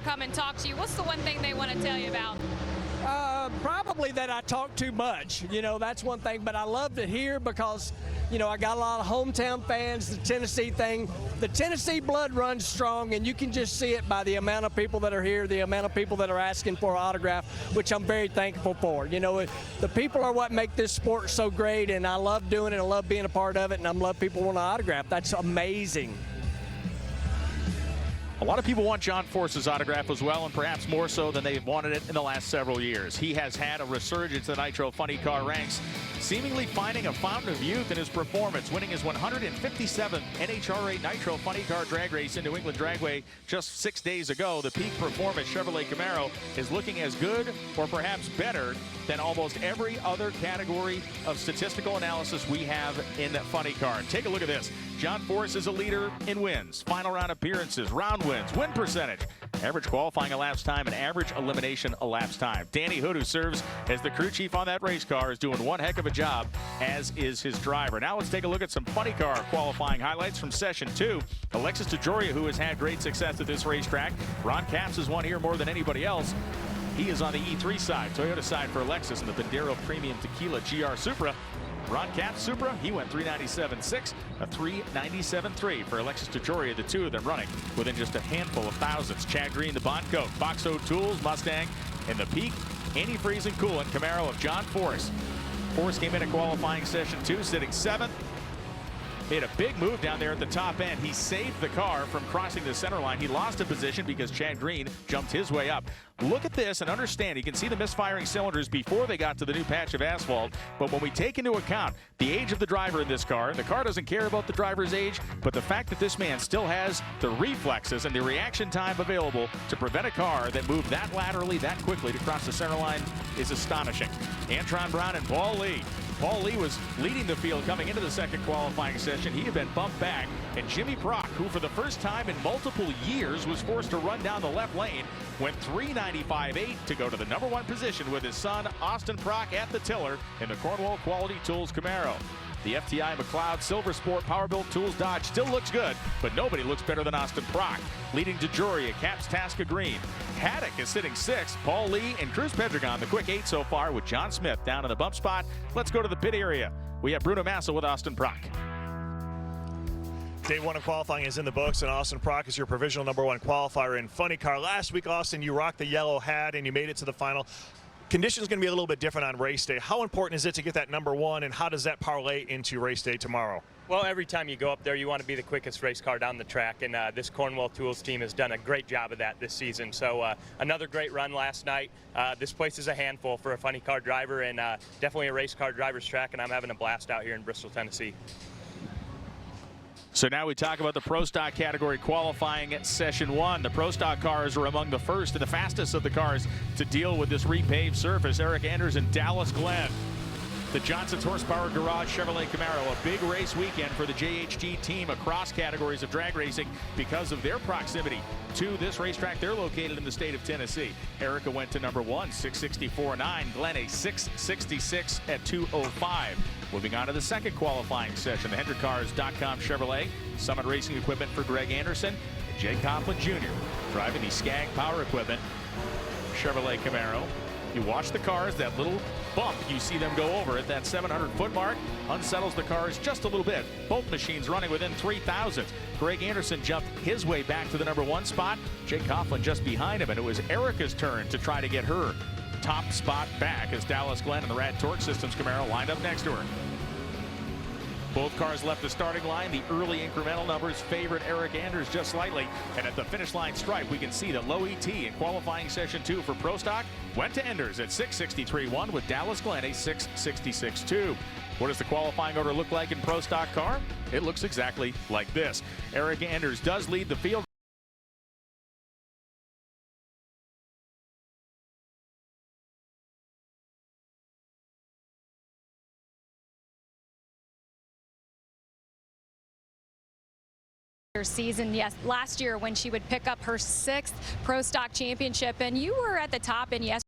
come and talk to you, what's the one thing they want to tell you about? Probably that I talk too much. You know, that's one thing, but I love to hear because, you know, I got a lot of hometown fans, the Tennessee thing. The Tennessee blood runs strong, and you can just see it by the amount of people that are here, the amount of people that are asking for an autograph, which I'm very thankful for. You know, the people are what make this sport so great, and I love doing it. I love being a part of it, and I love people want an autograph. That's amazing. A lot of people want John Force's autograph as well, and perhaps more so than they've wanted it in the last several years. He has had a resurgence in the Nitro Funny Car ranks, seemingly finding a fountain of youth in his performance, winning his 157th NHRA Nitro Funny Car drag race in New England Dragway just 6 days ago. The peak performance Chevrolet Camaro is looking as good or perhaps better than almost every other category of statistical analysis we have in Funny Car. Take a look at this. John Force is a leader in wins, final round appearances, round wins, win percentage, average qualifying elapsed time, and average elimination elapsed time. Danny Hood, who serves as the crew chief on that race car, is doing one heck of a job, as is his driver. Now let's take a look at some Funny Car qualifying highlights from Session 2. Alexis DeJoria, who has had great success at this racetrack. Ron Capps has won here more than anybody else. He is on the E3 side, Toyota side for Alexis, and the Bandero Premium Tequila GR Supra. Ron Capps Supra, he went 397.6, a 397.3 for Alexis DeJoria, the two of them running within just a handful of thousandths. Chad Green, the Bond Coat, Boxo Tools, Mustang, and the Peak antifreeze and coolant Camaro of John Force. Force came in at qualifying Session 2, sitting 7th. Made a big move down there at the top end. He saved the car from crossing the center line. He lost a position because Chad Green jumped his way up. Look at this and understand, you can see the misfiring cylinders before they got to the new patch of asphalt. But when we take into account the age of the driver in this car, the car doesn't care about the driver's age, but the fact that this man still has the reflexes and the reaction time available to prevent a car that moved that laterally, that quickly to cross the center line is astonishing. Antron Brown and Paul Lee. Paul Lee was leading the field coming into the second qualifying session. He had been bumped back, and Jimmy Prock, who for the first time in multiple years was forced to run down the left lane, went 395.8 to go to the #1 position with his son Austin Prock at the tiller in the Cornwall Quality Tools Camaro. The FTI McLeod Silver Sport Powerbuilt Tools Dodge still looks good, but nobody looks better than Austin Prock. Leading DeJoria, Capps, Tasca Green. Haddock is sitting 6th. Paul Lee and Cruz Pedregon, the quick 8 so far, with John Smith down in the bump spot. Let's go to the pit area. We have Bruno Massa with Austin Prock. Day 1 of qualifying is in the books, and Austin Prock is your provisional #1 qualifier in Funny Car. Last week, Austin, you rocked the yellow hat and you made it to the final. Conditions going to be a little bit different on race day. How important is it to get that #1, and how does that parlay into race day tomorrow? Well, every time you go up there, you want to be the quickest race car down the track, and this Cornwall Tools team has done a great job of that this season. So another great run last night. This place is a handful for a Funny Car driver, and definitely a race car driver's track, and I'm having a blast out here in Bristol, Tennessee. So now we talk about the Pro Stock category qualifying at Session 1. The Pro Stock cars are among the first and the fastest of the cars to deal with this repaved surface. Eric Anders and Dallas Glenn. The Johnson's Horsepower Garage Chevrolet Camaro, a big race weekend for the JHG team across categories of drag racing because of their proximity to this racetrack. They're located in the state of Tennessee. Erica went to #1, 664.9. Glenn a 666 at 205. Moving on to the second qualifying session, the HendrickCars.com Chevrolet Summit Racing Equipment for Greg Anderson and Jay Coughlin Jr. driving the Skag Power Equipment Chevrolet Camaro. You watch the cars, that little bump you see them go over at that 700-foot mark unsettles the cars just a little bit. Both machines running within 3,000. Greg Anderson jumped his way back to the #1 spot. Jay Coughlin just behind him, and it was Erica's turn to try to get her top spot back as Dallas Glenn and the Rad Torque Systems Camaro lined up next to her. Both cars left the starting line. The early incremental numbers favored Eric Anders just slightly. And at the finish line stripe, we can see the low ET in qualifying Session 2 for Pro Stock went to Anders at 663.1 with Dallas Glenn a 666.2. What does the qualifying order look like in Pro Stock car? It looks exactly like this. Eric Anders does lead the field. Season, yes, last year when she would pick up her 6th Pro Stock championship, and you were at the top, and yes,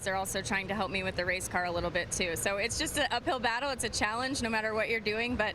They're also trying to help me with the race car a little bit too. So it's just an uphill battle. It's a challenge no matter what you're doing, but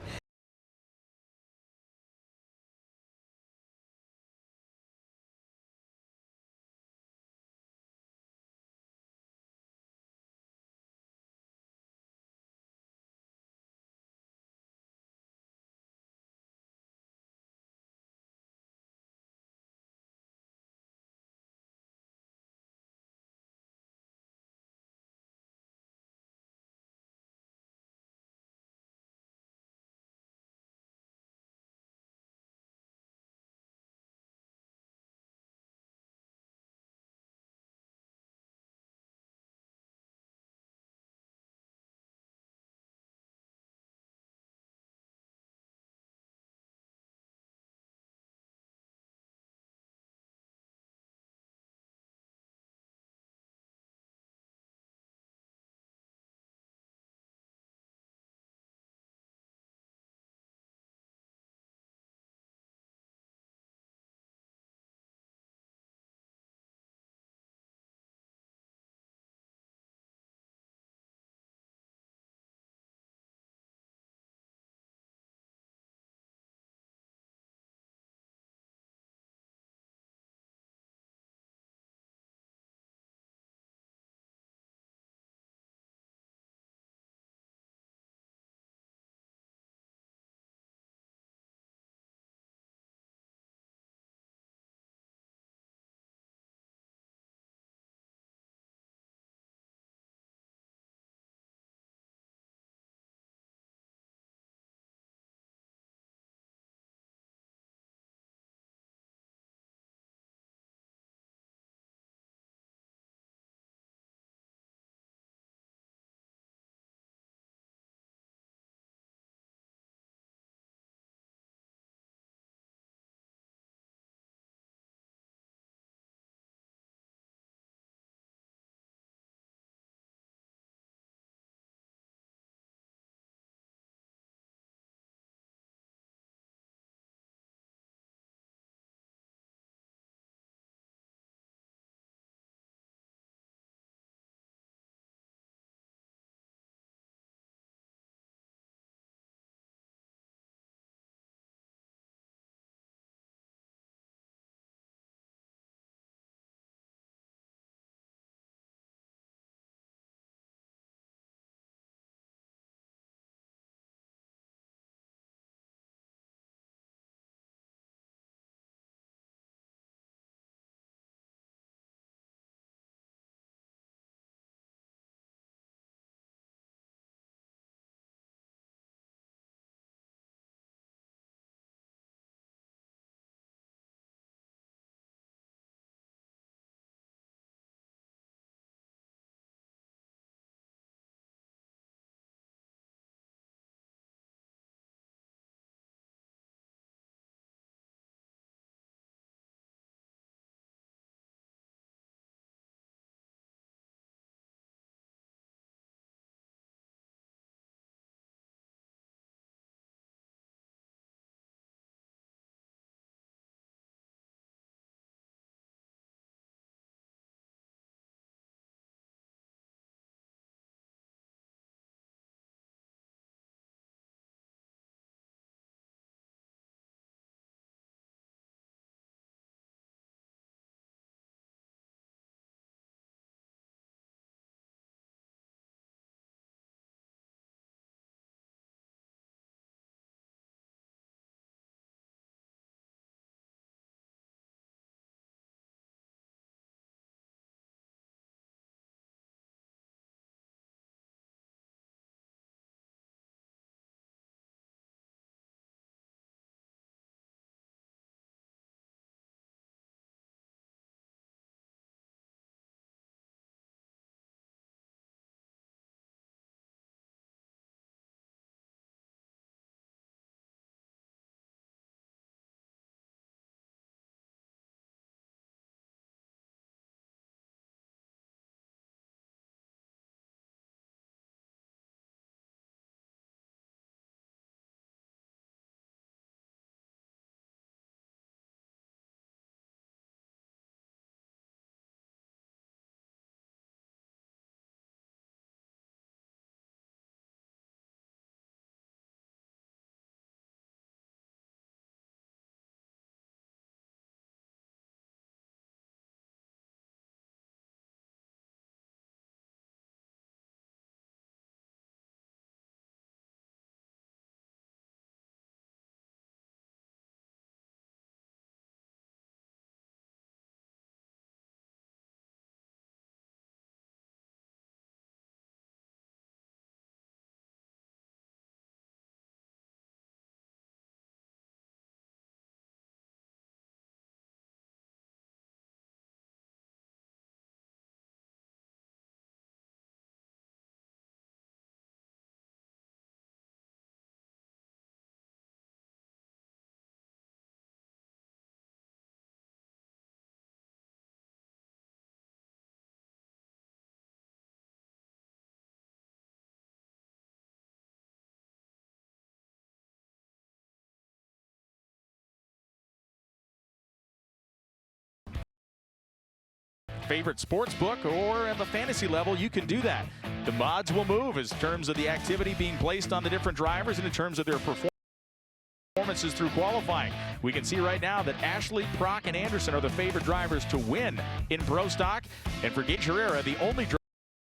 favorite sports book or at the fantasy level, you can do that. The odds will move in terms of the activity being placed on the different drivers and in terms of their performances through qualifying. We can see right now that Ashley, Prock, and Anderson are the favorite drivers to win in Pro Stock. And for Carrera, the only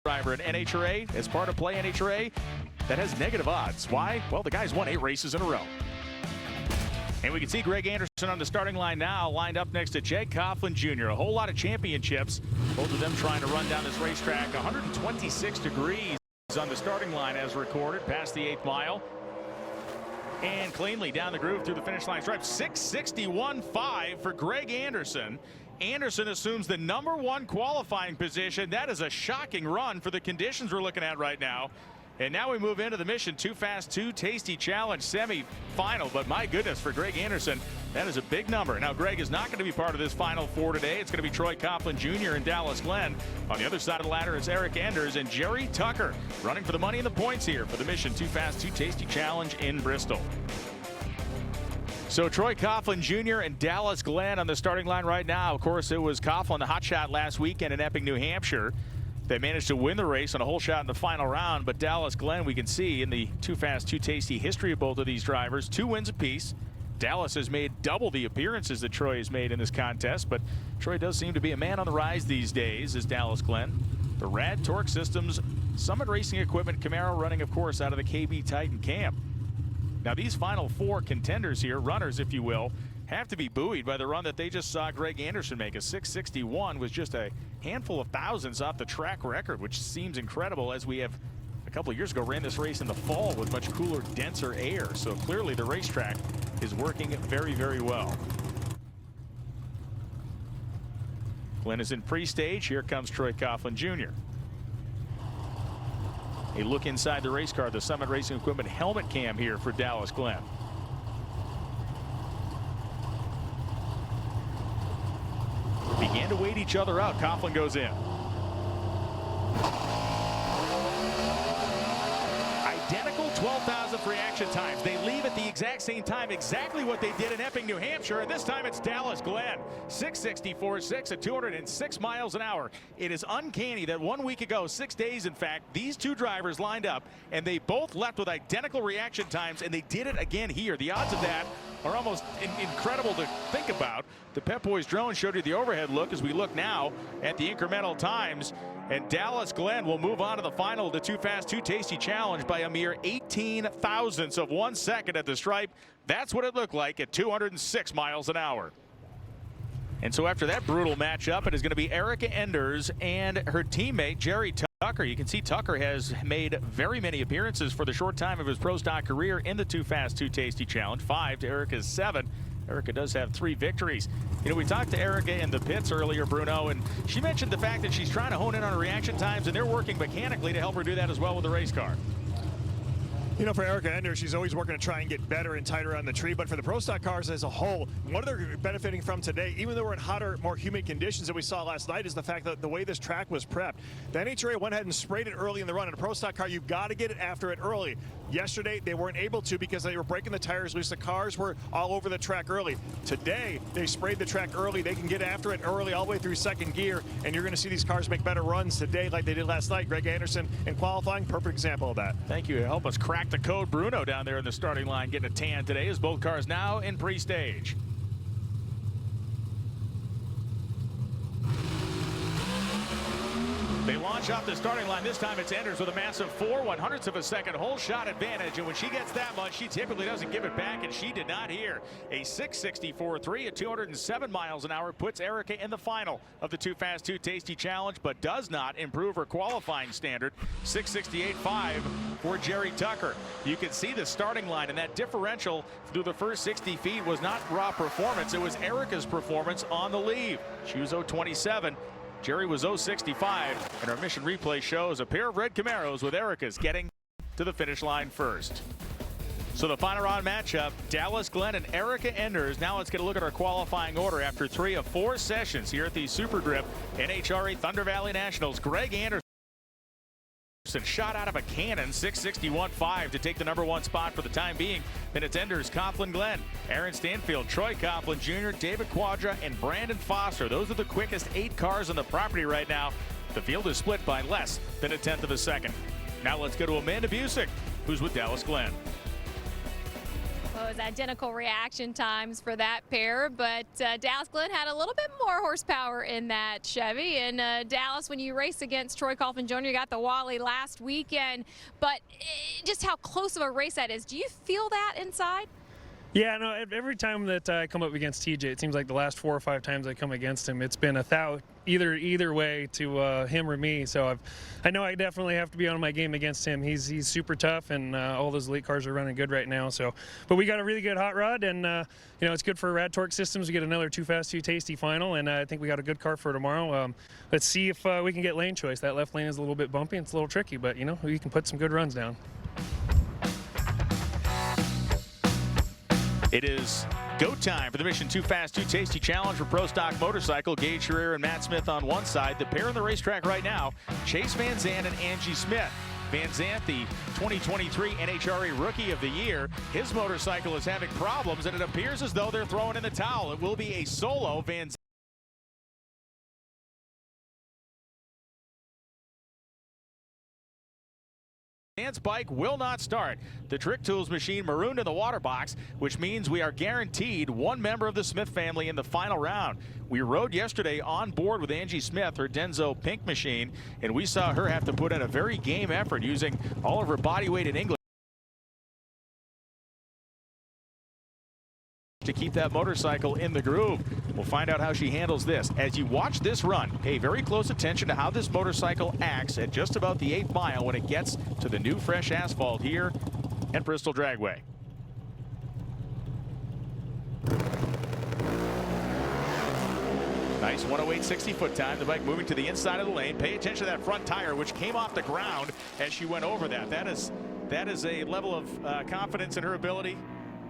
driver in NHRA, as part of Play NHRA, that has negative odds. Why? Well, the guy's won 8 races in a row. And we can see Greg Anderson on the starting line now, lined up next to Jake Coughlin Jr. A whole lot of championships, both of them trying to run down this racetrack. 126 degrees on the starting line as recorded, past the 8th mile. And cleanly down the groove through the finish line stripe. 6:61.5 for Greg Anderson. Anderson assumes the #1 qualifying position. That is a shocking run for the conditions we're looking at right now. And now we move into the Mission Too Fast, Too Tasty Challenge semi-final. But my goodness, for Greg Anderson, that is a big number. Now, Greg is not going to be part of this Final Four today. It's going to be Troy Coughlin Jr. and Dallas Glenn. On the other side of the ladder, it's Eric Enders and Jerry Tucker running for the money and the points here for the Mission Too Fast, Too Tasty Challenge in Bristol. So Troy Coughlin Jr. and Dallas Glenn on the starting line right now. Of course, it was Coughlin, the hot shot last weekend in Epping, New Hampshire. They managed to win the race on a whole shot in the final round, but Dallas Glenn, we can see in the Too Fast, Too Tasty history of both of these drivers, 2 wins apiece. Dallas has made double the appearances that Troy has made in this contest, but Troy does seem to be a man on the rise these days, as Dallas Glenn. The Rad Torque Systems Summit Racing Equipment Camaro running, of course, out of the KB Titan camp. Now, these final 4 contenders here, runners, if you will, have to be buoyed by the run that they just saw Greg Anderson make. A 6:61 was just a handful of thousandths off the track record, which seems incredible, as we have a couple of years ago ran this race in the fall with much cooler, denser air. So clearly the racetrack is working very, very well. Glenn is in pre-stage. Here comes Troy Coughlin Jr. A look inside the race car, the Summit Racing Equipment helmet cam here for Dallas Glenn. Began to wait each other out. Coughlin goes in. Identical 12,000th reaction times. They leave at the exact same time, exactly what they did in Epping, New Hampshire, and this time it's Dallas Glenn. 6:64.6 at 206 miles an hour. It is uncanny that 1 week ago, 6 days in fact, these two drivers lined up and they both left with identical reaction times, and they did it again here. The odds of that are almost incredible to think about. The Pep Boys drone showed you the overhead look as we look now at the incremental times. And Dallas Glenn will move on to the final of the Too Fast, Too Tasty Challenge by a mere 18 thousandths of 1 second at the stripe. That's what it looked like at 206 miles an hour. And so after that brutal matchup, it is going to be Erica Enders and her teammate Jerry Tucker. You can see Tucker has made very many appearances for the short time of his Pro Stock career in the Too Fast, Too Tasty Challenge. 5 to Erica's 7. Erica does have 3 victories. You know, we talked to Erica in the pits earlier, Bruno, and she mentioned the fact that she's trying to hone in on her reaction times, and they're working mechanically to help her do that as well with the race car. You know, for Erica Enders, she's always working to try and get better and tighter on the tree. But for the Pro Stock cars as a whole, what they're benefiting from today, even though we're in hotter, more humid conditions that we saw last night, is the fact that the way this track was prepped. The NHRA went ahead and sprayed it early in the run. In a Pro Stock car, you've got to get it after it early. Yesterday, they weren't able to because they were breaking the tires loose. The cars were all over the track early. Today, they sprayed the track early. They can get after it early all the way through second gear, and you're going to see these cars make better runs today like they did last night. Greg Anderson in qualifying, perfect example of that. Thank you. Help us crack the code. Bruno down there in the starting line getting a tan today as both cars now in pre-stage. They launch off the starting line. This time it's Enders with a massive 4/100ths of a second whole shot advantage, and when she gets that much, she typically doesn't give it back, and she did not here. A 6:64.3 at 207 miles an hour puts Erica in the final of the Too Fast, Too Tasty Challenge, but does not improve her qualifying standard. 6:68.5 for Jerry Tucker. You can see the starting line, and that differential through the first 60 feet was not raw performance. It was Erica's performance on the leave. She was 0.27. Jerry was 0.65, and our mission replay shows a pair of red Camaros with Erica's getting to the finish line first. So the final round matchup, Dallas Glenn and Erica Enders. Now let's get a look at our qualifying order after 3 of 4 sessions here at the Super Grip NHRA Thunder Valley Nationals. Greg Anderson And shot out of a cannon, 661.5 to take the #1 spot for the time being. Then it's Enders, Coughlin Glenn, Aaron Stanfield, Troy Coughlin Jr., David Quadra, and Brandon Foster. Those are the quickest 8 cars on the property right now. The field is split by less than 1/10 of a second. Now let's go to Amanda Busick, who's with Dallas Glenn. Well, it was identical reaction times for that pair, but Dallas Glenn had a little bit more horsepower in that Chevy. And Dallas, when you race against Troy Coughlin Jr., you got the Wally last weekend, but just how close of a race that is. Do you feel that inside? Yeah, no, every time that I come up against TJ, it seems like the last 4 or 5 times I come against him, it's been either way to him or me. So I know I definitely have to be on my game against him. He's super tough, and all those elite cars are running good right now. So, but we got a really good hot rod, and you know, it's good for Rad Torque Systems. We get another 2 Fast 2 Tasty final, and I think we got a good car for tomorrow. Let's see if we can get lane choice. That left lane is a little bit bumpy. It's a little tricky, but you know, we can put some good runs down. It is go time for the Mission 2 Fast 2 Tasty Challenge for Pro Stock Motorcycle. Gage Carrera and Matt Smith on one side. The pair on the racetrack right now, Chase Van Zandt and Angie Smith. Van Zandt, the 2023 NHRA Rookie of the Year. His motorcycle is having problems, and it appears as though they're throwing in the towel. It will be a solo Van Zandt. Zandt's bike will not start. The Trick Tools machine marooned in the water box, which means we are guaranteed one member of the Smith family in the final round. We rode yesterday on board with Angie Smith, her Denso Pink machine, and we saw her have to put in a very game effort using all of her body weight in English to keep that motorcycle in the groove. We'll find out how she handles this. As you watch this run, pay very close attention to how this motorcycle acts at just about the 8th mile when it gets to the new fresh asphalt here at Bristol Dragway. Nice 108.60 foot time. The bike moving to the inside of the lane. Pay attention to that front tire, which came off the ground as she went over that. That is a level of confidence in her ability.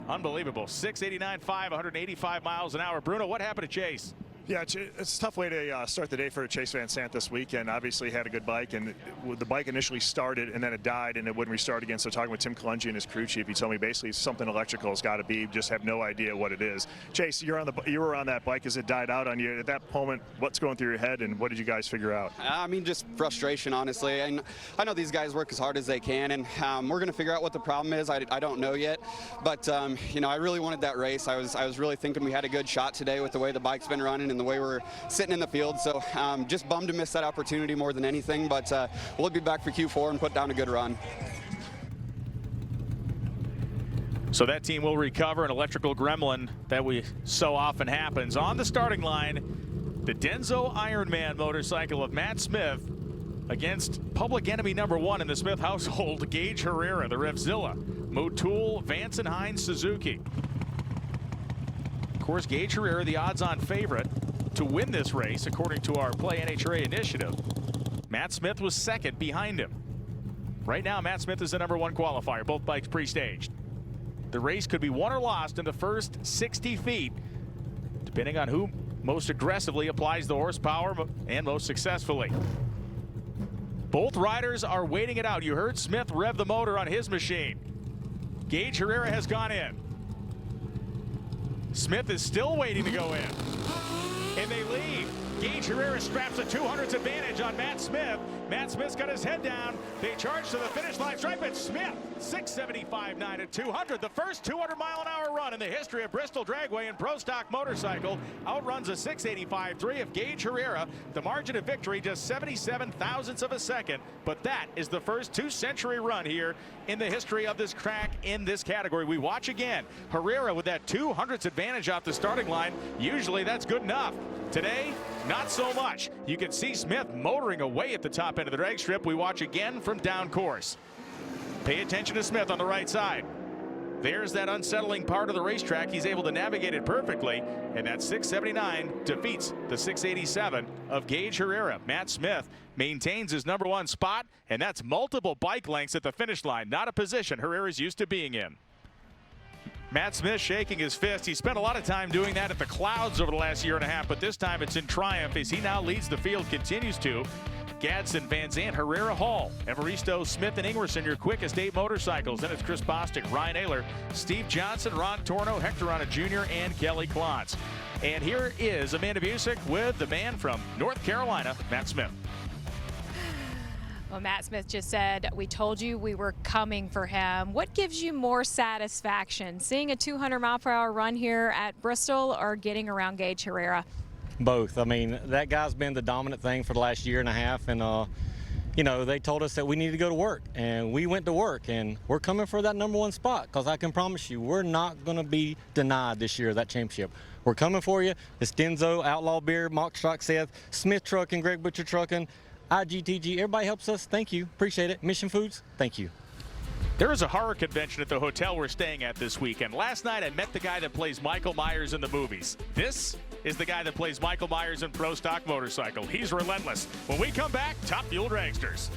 Unbelievable. 689.5, 185 miles an hour. Bruno, what happened to Chase? Yeah, it's a tough way to start the day for Chase Van Zandt this weekend. Obviously had a good bike, and the bike initially started and then it died and it wouldn't restart again. So talking with Tim Kalungi and his crew chief, he told me basically something electrical has got to be, just have no idea what it is. Chase, you were on that bike as it died out on you. At that moment, what's going through your head and what did you guys figure out? I mean, just frustration, honestly. And I know these guys work as hard as they can, and we're going to figure out what the problem is. I don't know yet, but you know, I really wanted that race. I was really thinking we had a good shot today with the way the bike's been running and the way we're sitting in the field. So just bummed to miss that opportunity more than anything, but we'll be back for Q4 and put down a good run. So that team will recover an electrical gremlin that so often happens. On the starting line, the Denso Ironman motorcycle of Matt Smith against public enemy #1 in the Smith household, Gage Carrera, the Revzilla, Motul, Vance and Hines Suzuki. Of course, Gage Carrera, the odds-on favorite to win this race, according to our Play NHRA initiative. Matt Smith was second behind him. Right now, Matt Smith is the #1 qualifier, both bikes pre-staged. The race could be won or lost in the first 60 feet, depending on who most aggressively applies the horsepower and most successfully. Both riders are waiting it out. You heard Smith rev the motor on his machine. Gage Carrera has gone in. Smith is still waiting to go in. And they lead. Gage Carrera straps a 200s advantage on Matt Smith. Matt Smith's got his head down. They charge to the finish line stripe. It's Smith, 675.9 at 200. The first 200-mile-an-hour run in the history of Bristol Dragway and Pro Stock Motorcycle outruns a 685.3 of Gage Carrera. The margin of victory just 77 thousandths of a second. But that is the first 2-century run here in the history of this track in this category. We watch again. Carrera with that 200s advantage off the starting line. Usually that's good enough. Today, not so much. You can see Smith motoring away at the top end of the drag strip. We watch again from down course. Pay attention to Smith on the right side. There's that unsettling part of the racetrack. He's able to navigate it perfectly, and that 679 defeats the 687 of Gage Carrera. Matt Smith maintains his #1 spot, and that's multiple bike lengths at the finish line, not a position Carrera's used to being in. Matt Smith shaking his fist. He spent a lot of time doing that at the clouds over the last year and a half, but this time it's in triumph as he now leads the field, continues to. Gadsden, Van Zandt, Carrera, Hall, Evaristo, Smith, and Ingerson, your quickest 8 motorcycles. Then it's Chris Bostic, Ryan Ayler, Steve Johnson, Ron Torno, Hector Rana Jr., and Kelly Klontz. And here is Amanda Busick with the man from North Carolina, Matt Smith. Well, Matt Smith just said, we told you we were coming for him. What gives you more satisfaction, seeing a 200-mile-per-hour run here at Bristol or getting around Gage Carrera? Both. I mean, that guy's been the dominant thing for the last year and a half, and you know, they told us that we need to go to work, and we went to work, and we're coming for that #1 spot, because I can promise you we're not going to be denied this year, that championship. We're coming for you. It's Denzo, Outlaw Beer, Mock Stock Seth, Smith Trucking, Greg Butcher Trucking, IGTG, everybody helps us. Thank you. Appreciate it. Mission Foods, thank you. There is a horror convention at the hotel we're staying at this weekend. Last night I met the guy that plays Michael Myers in the movies. This is the guy that plays Michael Myers in Pro Stock Motorcycle. He's relentless. When we come back, Top Fuel Dragsters.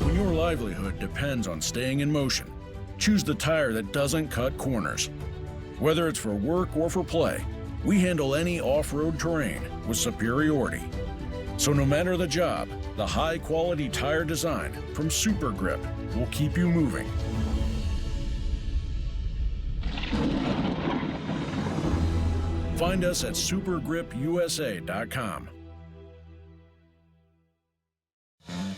When your livelihood depends on staying in motion, choose the tire that doesn't cut corners. Whether it's for work or for play, we handle any off-road terrain with superiority. So no matter the job, the high-quality tire design from Super Grip will keep you moving. Find us at supergripusa.com.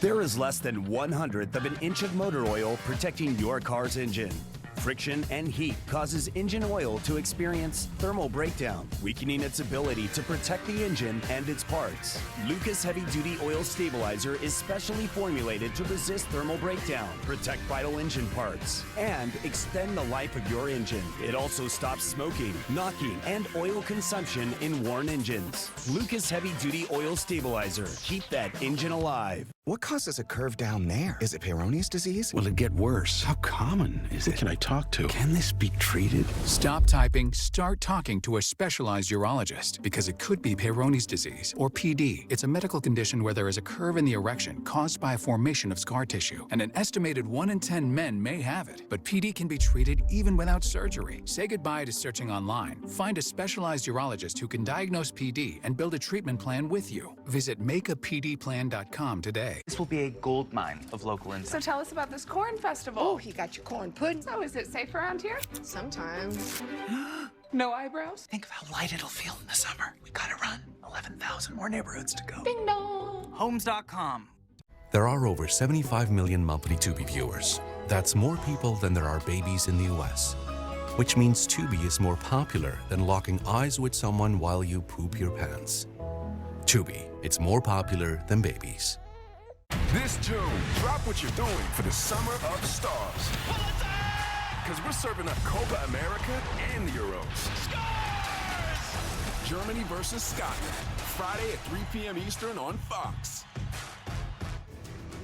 There is less than 1/100th of an inch of motor oil protecting your car's engine. Friction and heat causes engine oil to experience thermal breakdown, weakening its ability to protect the engine and its parts. Lucas Heavy Duty Oil Stabilizer is specially formulated to resist thermal breakdown, protect vital engine parts, and extend the life of your engine. It also stops smoking, knocking, and oil consumption in worn engines. Lucas Heavy Duty Oil Stabilizer. Keep that engine alive. What causes a curve down there? Is it Peyronie's disease? Will it get worse? How common is it? Who can I talk to? Can this be treated? Stop typing, start talking to a specialized urologist, because it could be Peyronie's disease, or PD. It's a medical condition where there is a curve in the erection caused by a formation of scar tissue, and an estimated 1 in 10 men may have it. But PD can be treated even without surgery. Say goodbye to searching online. Find a specialized urologist who can diagnose PD and build a treatment plan with you. Visit makeapdplan.com today. This will be a gold mine of local income. So tell us about this corn festival. Oh, you got your corn pudding. So is it safe around here? Sometimes. No eyebrows? Think of how light it'll feel in the summer. We gotta run. 11,000 more neighborhoods to go. Ding dong. Homes.com. There are over 75 million monthly Tubi viewers. That's more people than there are babies in the US. Which means Tubi is more popular than locking eyes with someone while you poop your pants. Tubi, it's more popular than babies. This June, drop what you're doing for the Summer of Stars. Because we're serving up Copa America and the Euros. Germany versus Scotland, Friday at 3 p.m. Eastern on Fox.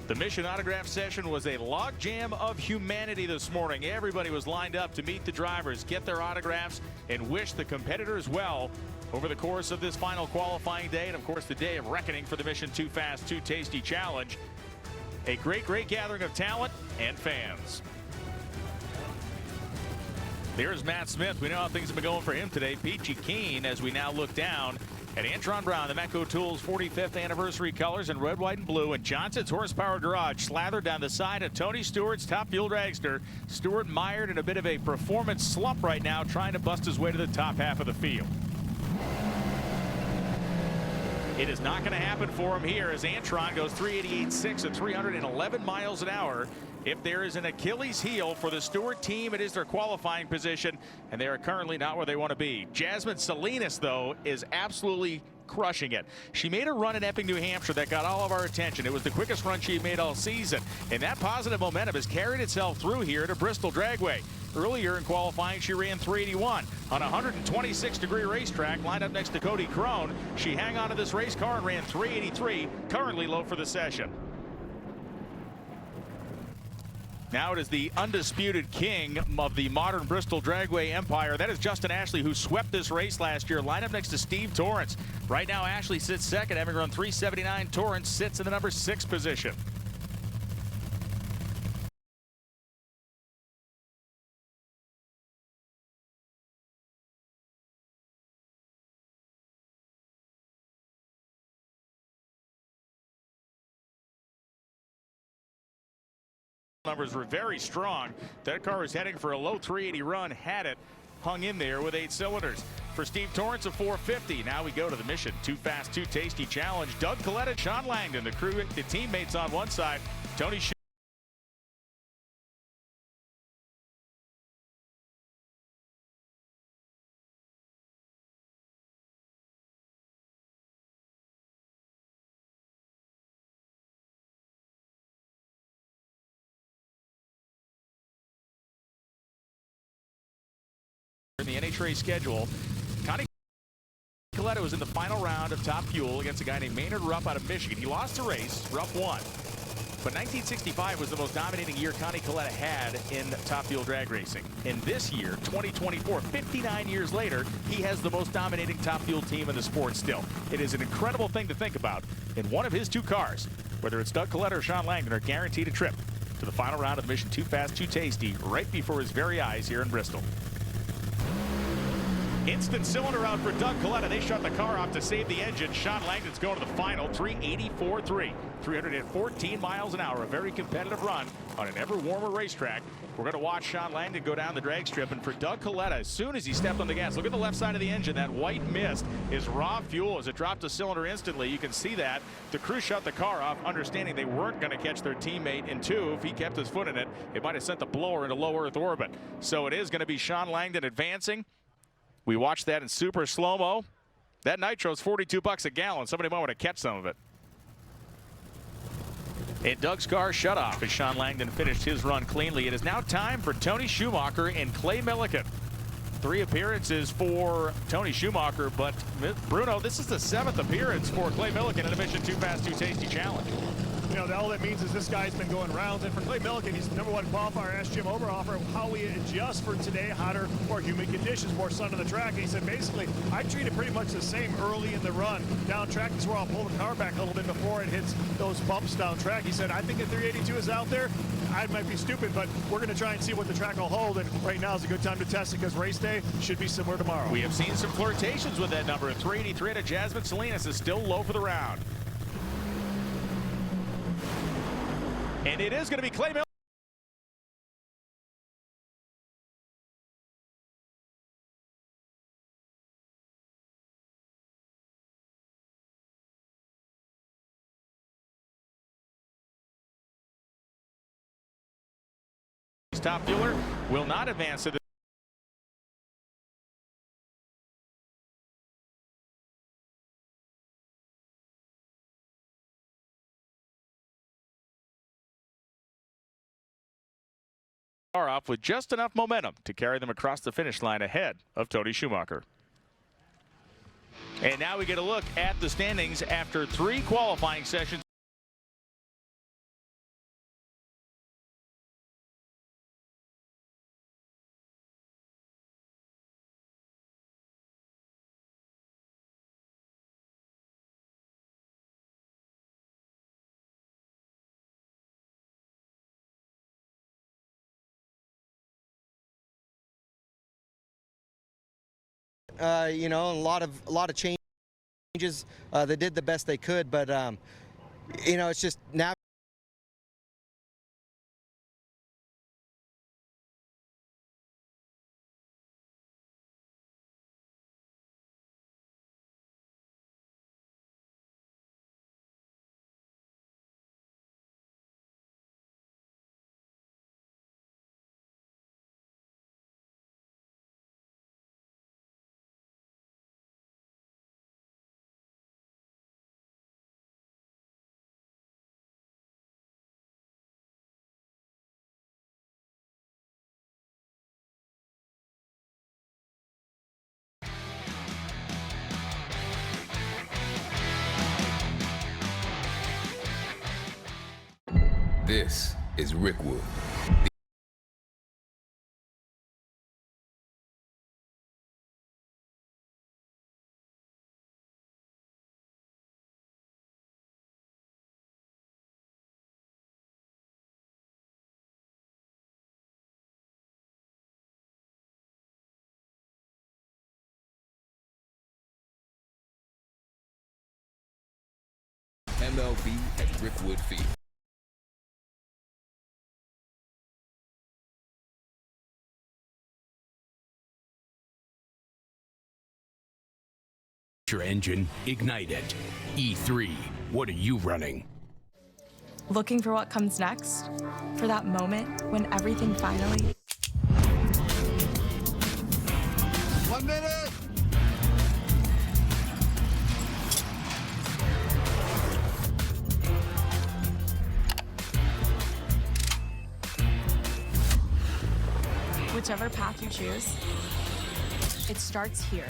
The Mission Autograph Session was a logjam of humanity this morning. Everybody was lined up to meet the drivers, get their autographs, and wish the competitors well over the course of this final qualifying day, and of course the day of reckoning for the Mission Too Fast, Too Tasty Challenge. A great gathering of talent and fans. There's Matt Smith. We know how things have been going for him today. Peachy keen as we now look down at Antron Brown, the Metco Tools 45th anniversary colors in red, white, and blue, and Johnson's Horsepower Garage slathered down the side of Tony Stewart's Top Fuel Dragster. Stewart mired in a bit of a performance slump right now, trying to bust his way to the top half of the field. It is not going to happen for him here as Antron goes 388.6 at 311 miles an hour. If there is an Achilles heel for the Stewart team, it is their qualifying position, and they are currently not where they want to be. Jasmine Salinas, though, is absolutely crushing it. She made a run in Epping, New Hampshire that got all of our attention. It was the quickest run she made all season, and that positive momentum has carried itself through here to Bristol Dragway. Earlier in qualifying, she ran 381 on a 126-degree racetrack lined up next to Cody Crone. She hung on to this race car and ran 383, currently low for the session. Now it is the undisputed king of the modern Bristol Dragway empire. That is Justin Ashley, who swept this race last year, lined up next to Steve Torrance. Right now, Ashley sits second, having run 379. Torrance sits in the number 6 position. Numbers were very strong. That car was heading for a low 380 run, had it, hung in there with 8 cylinders. For Steve Torrance, a 450. Now we go to the Mission Too Fast, Too Tasty Challenge. Doug Colletta, Sean Langdon, the crew, the teammates on one side. Tony in the NHRA schedule. Connie Colletta was in the final round of Top Fuel against a guy named Maynard Rupp out of Michigan. He lost the race. Rupp won. But 1965 was the most dominating year Connie Colletta had in Top Fuel drag racing. In this year, 2024, 59 years later, he has the most dominating Top Fuel team in the sport still. It is an incredible thing to think about. In one of his 2 cars, whether it's Doug Colletta or Sean Langdon, are guaranteed a trip to the final round of the Mission Too Fast, Too Tasty right before his very eyes here in Bristol. Instant cylinder out for Doug Colletta. They shut the car off to save the engine. Sean Langdon's going to the final, 384.3. 314 miles an hour, a very competitive run on an ever warmer racetrack. We're going to watch Sean Langdon go down the drag strip, and for Doug Colletta, as soon as he stepped on the gas, look at the left side of the engine. That white mist is raw fuel as it dropped the cylinder instantly. You can see that. The crew shut the car off, understanding they weren't going to catch their teammate in 2. If he kept his foot in it, it might have sent the blower into low Earth orbit. So it is going to be Sean Langdon advancing. We watched that in super slow-mo. That nitro's $42 a gallon. Somebody might want to catch some of it. And Doug's car shut off as Sean Langdon finished his run cleanly. It is now time for Tony Schumacher and Clay Millican. 3 appearances for Tony Schumacher, but Bruno, this is the 7th appearance for Clay Millican in a Mission Too Fast, Too Tasty Challenge. You know, all that means is this guy's been going rounds. And for Clay Millican, he's the #1 qualifier. I asked Jim Oberhofer how we adjust for today, hotter, more humid conditions, more sun on the track. And he said, basically, I treat it pretty much the same early in the run. Down track is where I'll pull the car back a little bit before it hits those bumps down track. He said, I think a 382 is out there. I might be stupid, but we're going to try and see what the track will hold. And right now is a good time to test it because race day should be similar tomorrow. We have seen some flirtations with that number. 383 to Jasmine Salinas is still low for the round. And it is going to be Clay Millican. Top fueler will not advance to the car off with just enough momentum to carry them across the finish line ahead of Tony Schumacher. And now we get a look at the standings after 3 qualifying sessions. You know, a lot of changes. They did the best they could, but you know, it's just now. This is Rickwood. MLB at Rickwood Field. Get your engine ignited. E3, what are you running? Looking for what comes next? For that moment when everything finally... 1 minute! Whichever path you choose, it starts here.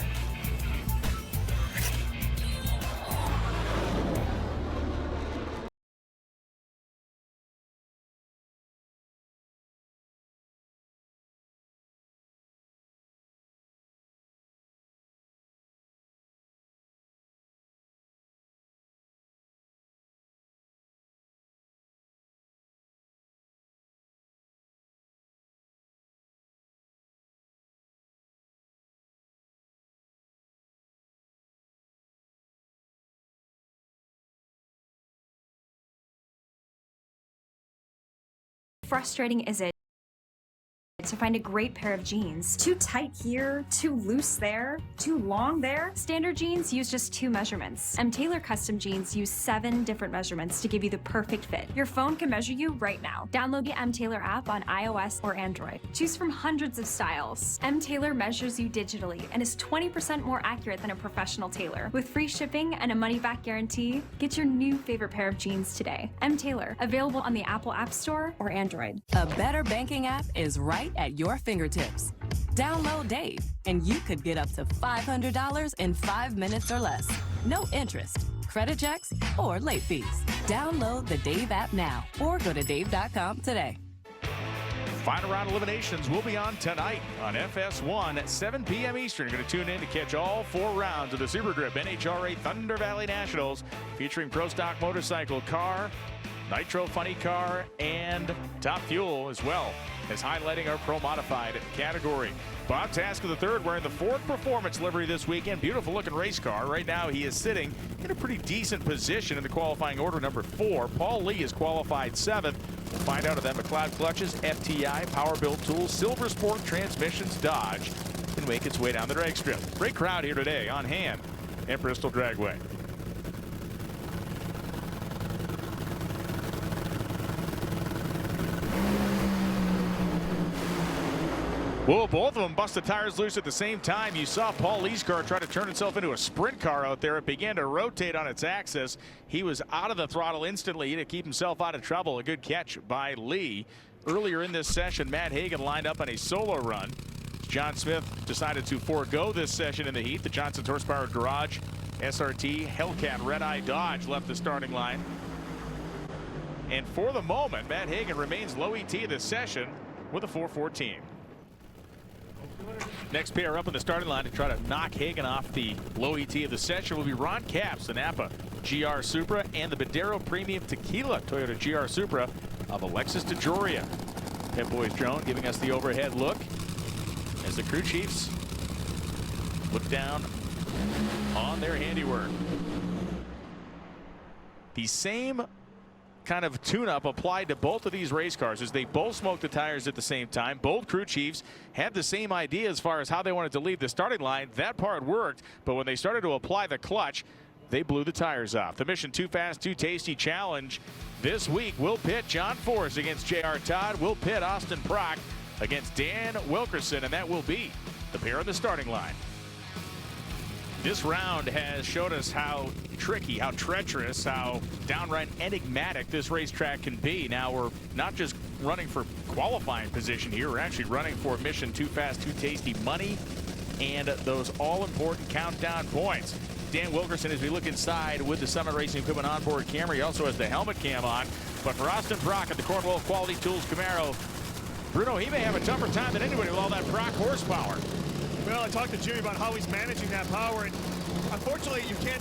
Frustrating is it to find a great pair of jeans? Too tight here, too loose there, too long there? Standard jeans use just 2 measurements. Tailor custom jeans use 7 different measurements to give you the perfect fit. Your phone can measure you right now. Download the Tailor app on iOS or Android. Choose from hundreds of styles. Tailor measures you digitally and is 20% more accurate than a professional tailor. With free shipping and a money-back guarantee, get your new favorite pair of jeans today. Tailor, available on the Apple App Store or Android. A better banking app is right at your fingertips. Download Dave, and you could get up to $500 in 5 minutes or less. No interest, credit checks, or late fees. Download the Dave app now, or go to dave.com today. Final round eliminations will be on tonight on FS1 at 7 p.m. Eastern. You're going to tune in to catch all 4 rounds of the Super Grip NHRA Thunder Valley Nationals, featuring Pro Stock Motorcycle Car, Nitro Funny Car, and Top Fuel, as well as highlighting our Pro Modified category. Bob Tasker III wearing the Ford Performance livery this weekend. Beautiful looking race car. Right now he is sitting in a pretty decent position in the qualifying order, number 4. Paul Lee is qualified 7th. We'll find out if that McLeod clutches, FTI, Power Build Tools, Silver Sport Transmissions, Dodge can make its way down the drag strip. Great crowd here today on hand at Bristol Dragway. Well, both of them busted tires loose at the same time. You saw Paul Lee's car try to turn itself into a sprint car out there. It began to rotate on its axis. He was out of the throttle instantly to keep himself out of trouble. A good catch by Lee. Earlier in this session, Matt Hagan lined up on a solo run. John Smith decided to forego this session in the heat. The Johnson's Horsepower Garage SRT Hellcat Red Eye Dodge left the starting line. And for the moment, Matt Hagan remains low ET this session with a 414. Next pair up in the starting line to try to knock Hagan off the low ET of the session will be Ron Capps, the Napa GR Supra, and the Badero Premium Tequila Toyota GR Supra of Alexis DeJoria. Pit Boys drone giving us the overhead look as the crew chiefs look down on their handiwork. The same kind of tune-up applied to both of these race cars as they both smoked the tires at the same time. Both crew chiefs had the same idea as far as how they wanted to leave the starting line. That part worked, but when they started to apply the clutch, they blew the tires off. The Mission Too Fast, Too Tasty Challenge this week will pit John Force against J.R. Todd. Will pit Austin Prock against Dan Wilkerson, and that will be the pair on the starting line. This round has showed us how tricky, how treacherous, how downright enigmatic this racetrack can be. Now we're not just running for qualifying position here, we're actually running for Mission Too Fast, Too Tasty money and those all-important countdown points. Dan Wilkerson, as we look inside with the Summit Racing Equipment onboard camera, he also has the helmet cam on. But for Austin Prock at the Cornwall Quality Tools Camaro, Bruno, he may have a tougher time than anybody with all that Prock horsepower. Well, I talked to Jimmy about how he's managing that power, and unfortunately you can't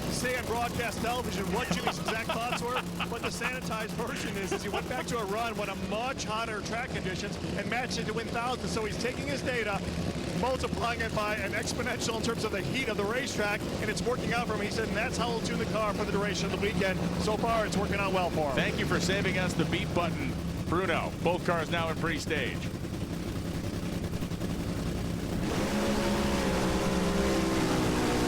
say on broadcast television what Jimmy's exact thoughts were, but the sanitized version is he went back to a run when a much hotter track conditions and matched it to win thousands. So he's taking his data, multiplying it by an exponential in terms of the heat of the racetrack, and it's working out for him. He said, and that's how he'll tune the car for the duration of the weekend. So far, it's working out well for him. Thank you for saving us the beat button, Bruno. Both cars now in pre-stage.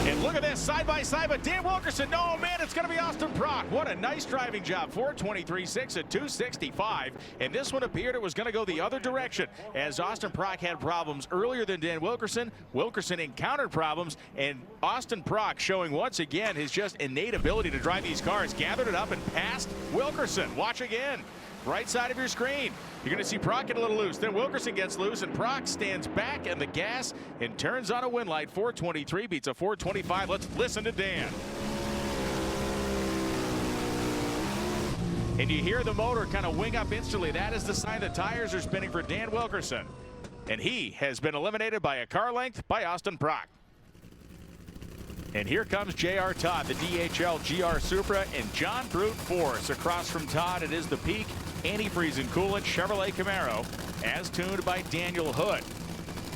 And look at this. Yes, side by side, but Dan Wilkerson, no, man, it's going to be Austin Prock. What a nice driving job. 4:23.6 at 2:65. And this one appeared it was going to go the other direction as Austin Prock had problems earlier than Dan Wilkerson. Wilkerson encountered problems, and Austin Prock showing once again his just innate ability to drive these cars. Gathered it up and passed Wilkerson. Watch again. Right side of your screen. You're going to see Prock get a little loose. Then Wilkerson gets loose, and Prock stands back in the gas and turns on a win light. 4:23 beats a 4:25. Let's listen to Dan. And you hear the motor kind of wing up instantly. That is the sign the tires are spinning for Dan Wilkerson. And he has been eliminated by a car length by Austin Prock. And here comes J.R. Todd, the DHL GR Supra, and John Brute Force. Across from Todd, it is the Peak antifreeze and coolant Chevrolet Camaro, as tuned by Daniel Hood.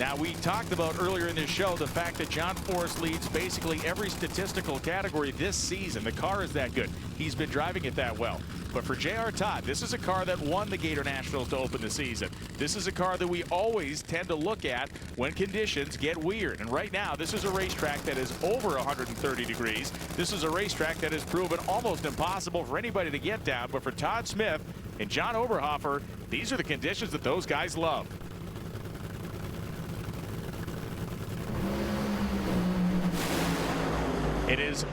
Now, we talked about earlier in this show the fact that John Force leads basically every statistical category this season. The car is that good. He's been driving it that well. But for J.R. Todd, this is a car that won the Gator Nationals to open the season. This is a car that we always tend to look at when conditions get weird. And right now, this is a racetrack that is over 130 degrees. This is a racetrack that has proven almost impossible for anybody to get down. But for Todd Smith and John Oberhofer, these are the conditions that those guys love. It is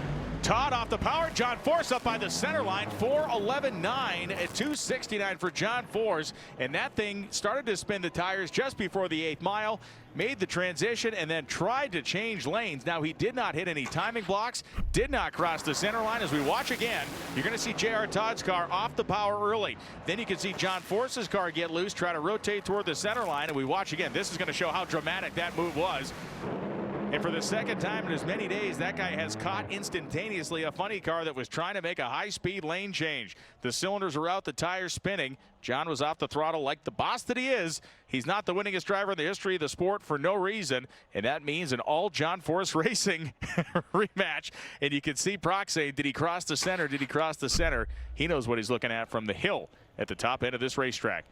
Todd off the power. John Force up by the center line. 4:11.9 at 2:69 for John Force. And that thing started to spin the tires just before the 8th mile. Made the transition and then tried to change lanes. Now, he did not hit any timing blocks. Did not cross the center line. As we watch again, you're going to see J.R. Todd's car off the power early. Then you can see John Force's car get loose, try to rotate toward the center line. And we watch again. This is going to show how dramatic that move was. And for the second time in as many days, that guy has caught instantaneously a funny car that was trying to make a high-speed lane change. The cylinders are out, the tires spinning. John was off the throttle like the boss that he is. He's not the winningest driver in the history of the sport for no reason, and that means an all John Force Racing rematch. And you can see Prock saying, did he cross the center? Did he cross the center? He knows what he's looking at from the hill at the top end of this racetrack.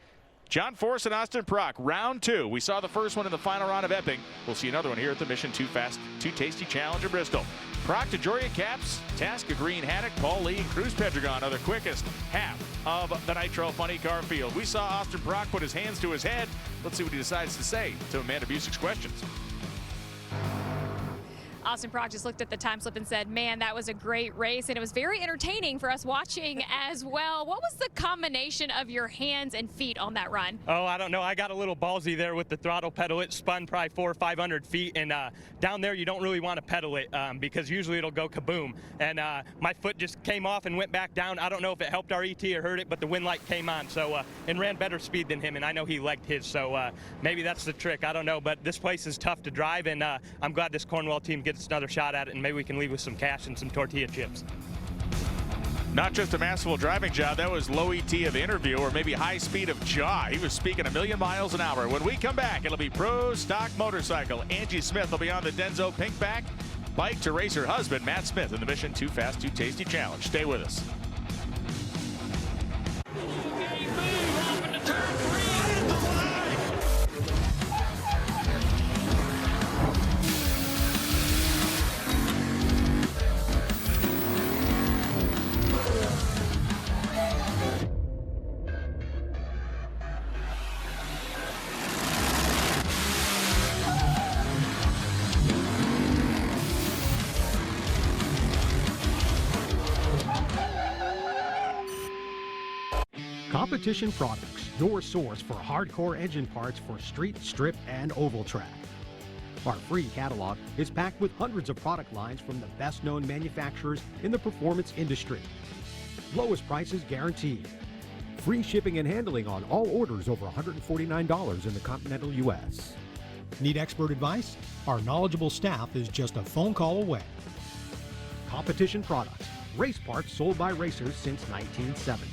John Force and Austin Prock, round 2. We saw the first one in the final round of Epping. We'll see another one here at the Mission Too Fast, Too Tasty Challenge in Bristol. Prock to Joria Caps, Taska Green Haddock, Paul Lee, and Cruz Pedregon are the quickest half of the Nitro Funny Car field. We saw Austin Prock put his hands to his head. Let's see what he decides to say to Amanda Busick's questions. Austin Prock just looked at the time slip and said, man, that was a great race, and it was very entertaining for us watching as well. What was the combination of your hands and feet on that run? Oh, I don't know. I got a little ballsy there with the throttle pedal. It spun probably 400 or 500 feet, and down there you don't really want to pedal it because usually it'll go kaboom. And my foot just came off and went back down. I don't know if it helped our ET or hurt it, but the wind light came on, so and ran better speed than him, and I know he legged his, so maybe that's the trick. I don't know, but this place is tough to drive, and I'm glad this Cornwall team gets another shot at it, and maybe we can leave with some cash and some tortilla chips. Not just a masterful driving job, that was low ET of the interview, or maybe high speed of jaw. He was speaking a million miles an hour. When we come back, it'll be Pro Stock Motorcycle. Angie Smith will be on the Denso Pinkback bike to race her husband, Matt Smith, in the Mission Too Fast, Too Tasty Challenge. Stay with us. Competition Products, your source for hardcore engine parts for street, strip, and oval track. Our free catalog is packed with hundreds of product lines from the best-known manufacturers in the performance industry. Lowest prices guaranteed. Free shipping and handling on all orders over $149 in the continental U.S. Need expert advice? Our knowledgeable staff is just a phone call away. Competition Products, race parts sold by racers since 1970.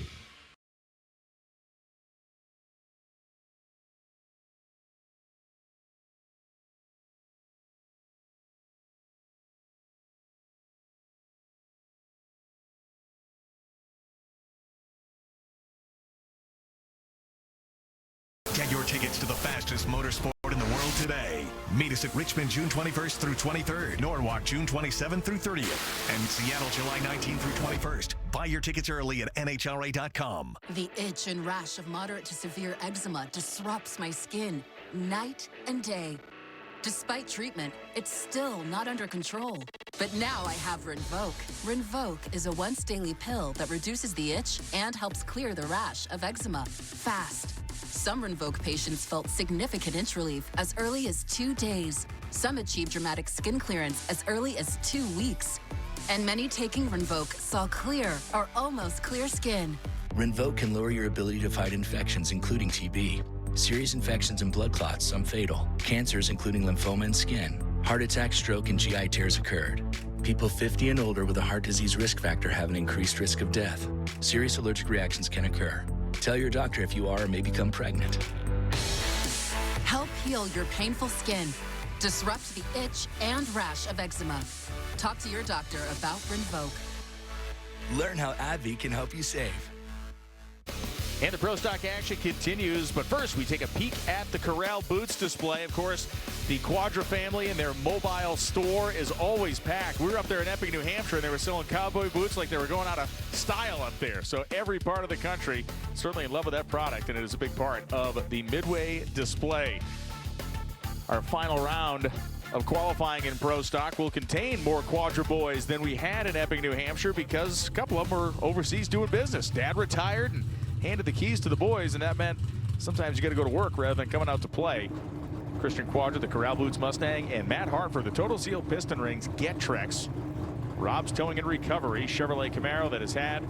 Get your tickets to the fastest motorsport in the world today. Meet us at Richmond June 21st through 23rd, Norwalk June 27th through 30th, and Seattle July 19th through 21st. Buy your tickets early at nhra.com. The itch and rash of moderate to severe eczema disrupts my skin night and day. Despite treatment, it's still not under control. But now I have Rinvoq. Rinvoq is a once-daily pill that reduces the itch and helps clear the rash of eczema fast. Some Rinvoq patients felt significant itch relief as early as 2 days. Some achieved dramatic skin clearance as early as 2 weeks. And many taking Rinvoq saw clear or almost clear skin. Rinvoq can lower your ability to fight infections, including TB. Serious infections and blood clots, some fatal. Cancers, including lymphoma and skin. Heart attack, stroke, and GI tears occurred. People 50 and older with a heart disease risk factor have an increased risk of death. Serious allergic reactions can occur. Tell your doctor if you are or may become pregnant. Help heal your painful skin. Disrupt the itch and rash of eczema. Talk to your doctor about Rinvoq. Learn how AbbVie can help you save. And the Pro Stock action continues, but first we take a peek at the Corral Boots display. Of course, the Quadra family and their mobile store is always packed. We were up there in Epping, New Hampshire, and they were selling cowboy boots like they were going out of style up there. So every part of the country certainly in love with that product, and it is a big part of the Midway display. Our final round of qualifying in Pro Stock will contain more Quadra boys than we had in Epping, New Hampshire, because a couple of them were overseas doing business. Dad retired and handed the keys to the boys, and that meant sometimes you got to go to work rather than coming out to play. Christian Quadra, the Corral Boots Mustang, and Matt Hartford, the Total Seal Piston Rings Get Trex. Rob's Towing and Recovery Chevrolet Camaro that has had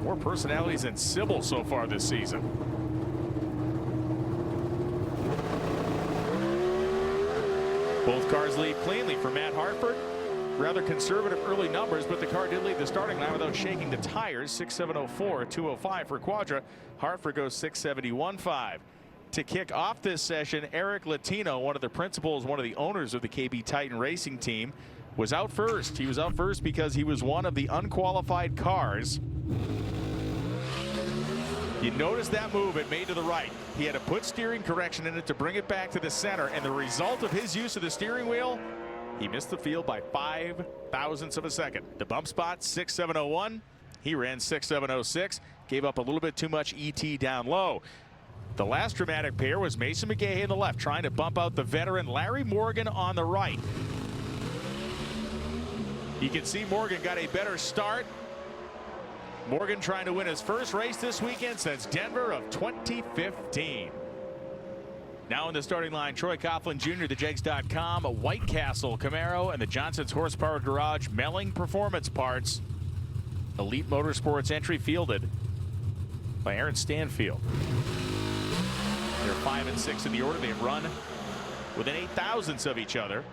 more personalities than Sybil so far this season. Both cars lead cleanly for Matt Hartford. Rather conservative early numbers, but the car did lead the starting line without shaking the tires. 6.704, 205 for Quadra. Hartford goes 6.71.5. To kick off this session, Eric Latino, one of the principals, one of the owners of the KB Titan racing team, was out first. He was out first because he was one of the unqualified cars. You notice that move it made to the right. He had to put steering correction in it to bring it back to the center, and the result of his use of the steering wheel, he missed the field by 5 thousandths of a second. The bump spot, 6.701. He ran 6.706. Gave up a little bit too much ET down low. The last dramatic pair was Mason McGahey on the left, trying to bump out the veteran Larry Morgan on the right. You can see Morgan got a better start. Morgan trying to win his first race this weekend since Denver of 2015. Now in the starting line, Troy Coughlin Jr., thejegs.com, White Castle Camaro, and the Johnson's Horsepower Garage Melling Performance Parts. Elite Motorsports entry fielded by Aaron Stanfield. They're 5 and 6 in the order. They've run within 8 thousandths of each other.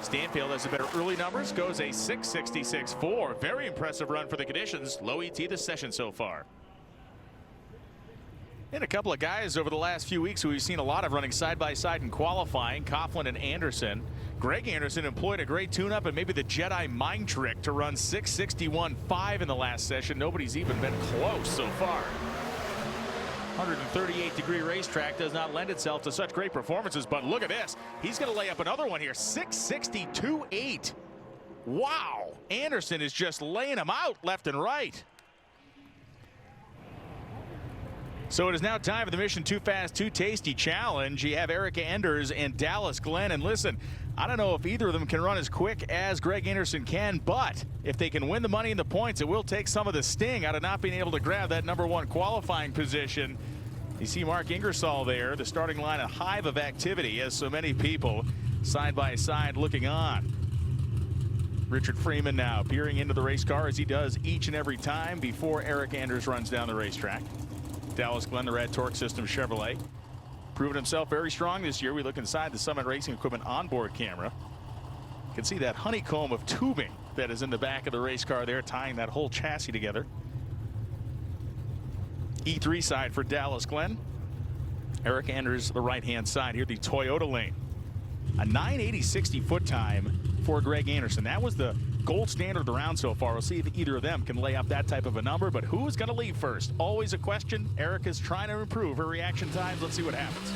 Stanfield has the better early numbers, goes a 6.66.4. Very impressive run for the conditions. Low ET this session so far. And a couple of guys over the last few weeks who we've seen a lot of running side by side in qualifying, Coughlin and Anderson. Greg Anderson employed a great tune-up and maybe the Jedi mind trick to run 6.61.5 in the last session. Nobody's even been close so far. 138-degree racetrack does not lend itself to such great performances, but look at this. He's going to lay up another one here, 6.62.8. Wow, Anderson is just laying them out left and right. So it is now time for the Mission Too Fast, Too Tasty Challenge. You have Erica Enders and Dallas Glenn. And listen, I don't know if either of them can run as quick as Greg Anderson can, but if they can win the money and the points, it will take some of the sting out of not being able to grab that #1 qualifying position. You see Mark Ingersoll there, the starting line, a hive of activity as so many people side by side looking on. Richard Freeman now peering into the race car as he does each and every time before Eric Anders runs down the racetrack. Dallas Glenn, the Red Torque System Chevrolet, proven himself very strong this year. We look inside the Summit Racing Equipment onboard camera. You can see that honeycomb of tubing that is in the back of the race car there, tying that whole chassis together. E3 side for Dallas Glenn. Eric Anders, the right-hand side here, the Toyota lane. A 9:80.60 foot time for Greg Anderson. That was the gold standard of the round so far. We'll see if either of them can lay up that type of a number, but who is going to leave first? Always a question. Erica's trying to improve her reaction times. Let's see what happens.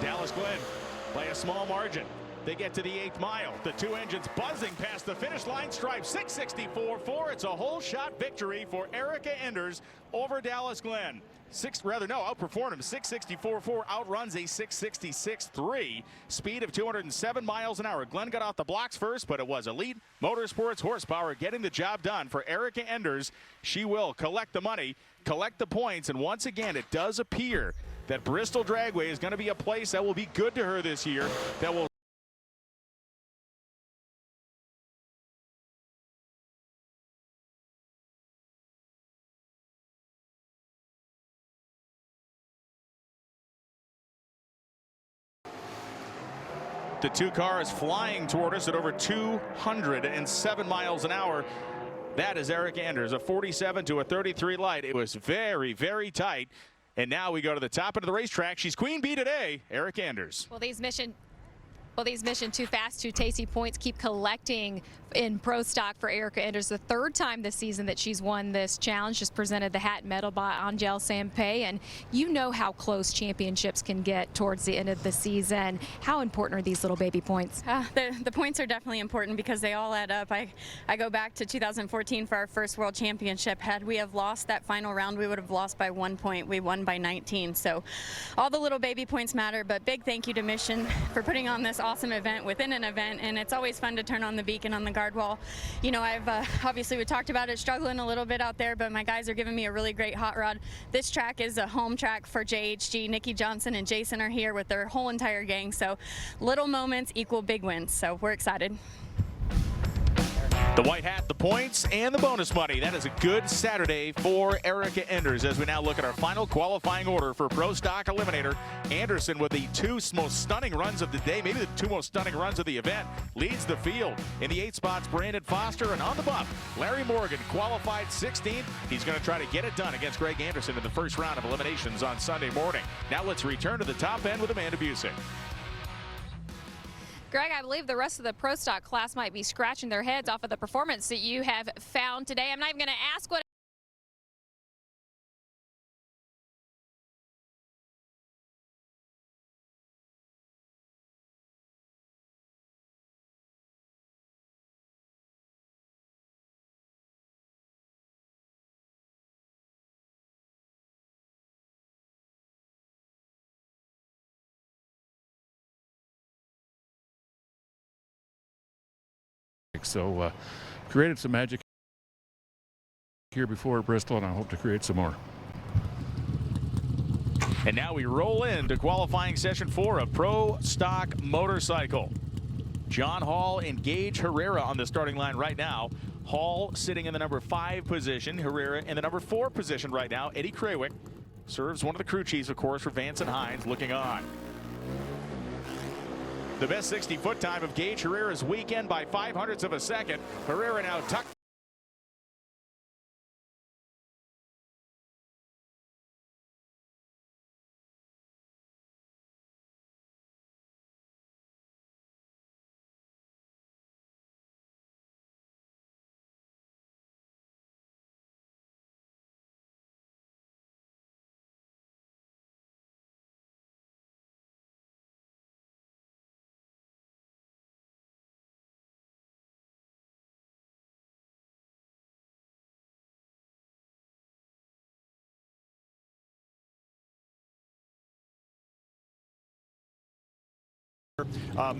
Dallas Glenn by a small margin. They get to the 8th mile. The two engines buzzing past the finish line stripe. 6:64.4. It's a whole shot victory for Erica Enders over Dallas Glenn. Outperformed him. 6:64.4 outruns a 6:66.3. Speed of 207 miles an hour. Glenn got off the blocks first, but it was elite motorsports horsepower getting the job done for Erica Enders. She will collect the money, collect the points, and once again, it does appear that Bristol Dragway is going to be a place that will be good to her this year, that will The two cars flying toward us at over 207 miles an hour. That is Erica Enders, a 47 to a 33 light. It was very, very tight. And now we go to the top end of the racetrack. She's Queen Bee today, Erica Enders. Well, these Mission Too Fast, Too Tasty points keep collecting in Pro Stock for Erica Enders. The third time this season that she's won this challenge. Just presented the hat and medal by Angel Sampey, and you know how close championships can get towards the end of the season. How important are these little baby points? The points are definitely important because they all add up. I go back to 2014 for our first World Championship. Had we have lost that final round, we would have lost by 1 point. We won by 19. So all the little baby points matter, but big thank you to Mission for putting on this awesome event within an event, and it's always fun to turn on the beacon on the guard wall. You know, I've obviously, we talked about it, struggling a little bit out there, but my guys are giving me a really great hot rod. This track is a home track for JHG. Nikki Johnson and Jason are here with their whole entire gang, so little moments equal big wins, so we're excited. The white hat, the points, and the bonus money. That is a good Saturday for Erica Enders as we now look at our final qualifying order for Pro Stock Eliminator. Anderson with the two most stunning runs of the day, maybe the two most stunning runs of the event, leads the field. In the 8 spots, Brandon Foster, and on the bump, Larry Morgan qualified 16th. He's going to try to get it done against Greg Anderson in the first round of eliminations on Sunday morning. Now let's return to the top end with Amanda Busick. Greg, I believe the rest of the Pro Stock class might be scratching their heads off of the performance that you have found today. I'm not even going to ask what So created some magic here before at Bristol, and I hope to create some more. And now we roll into qualifying session 4 of Pro Stock Motorcycle. John Hall and Gage Carrera on the starting line right now. Hall sitting in the number 5 position, Carrera in the number 4 position right now. Eddie Krawick serves one of the crew chiefs, of course, for Vance and Hines looking on. The best 60-foot time of Gage Carrera's weekend by 0.05 of a second. Carrera now tucked.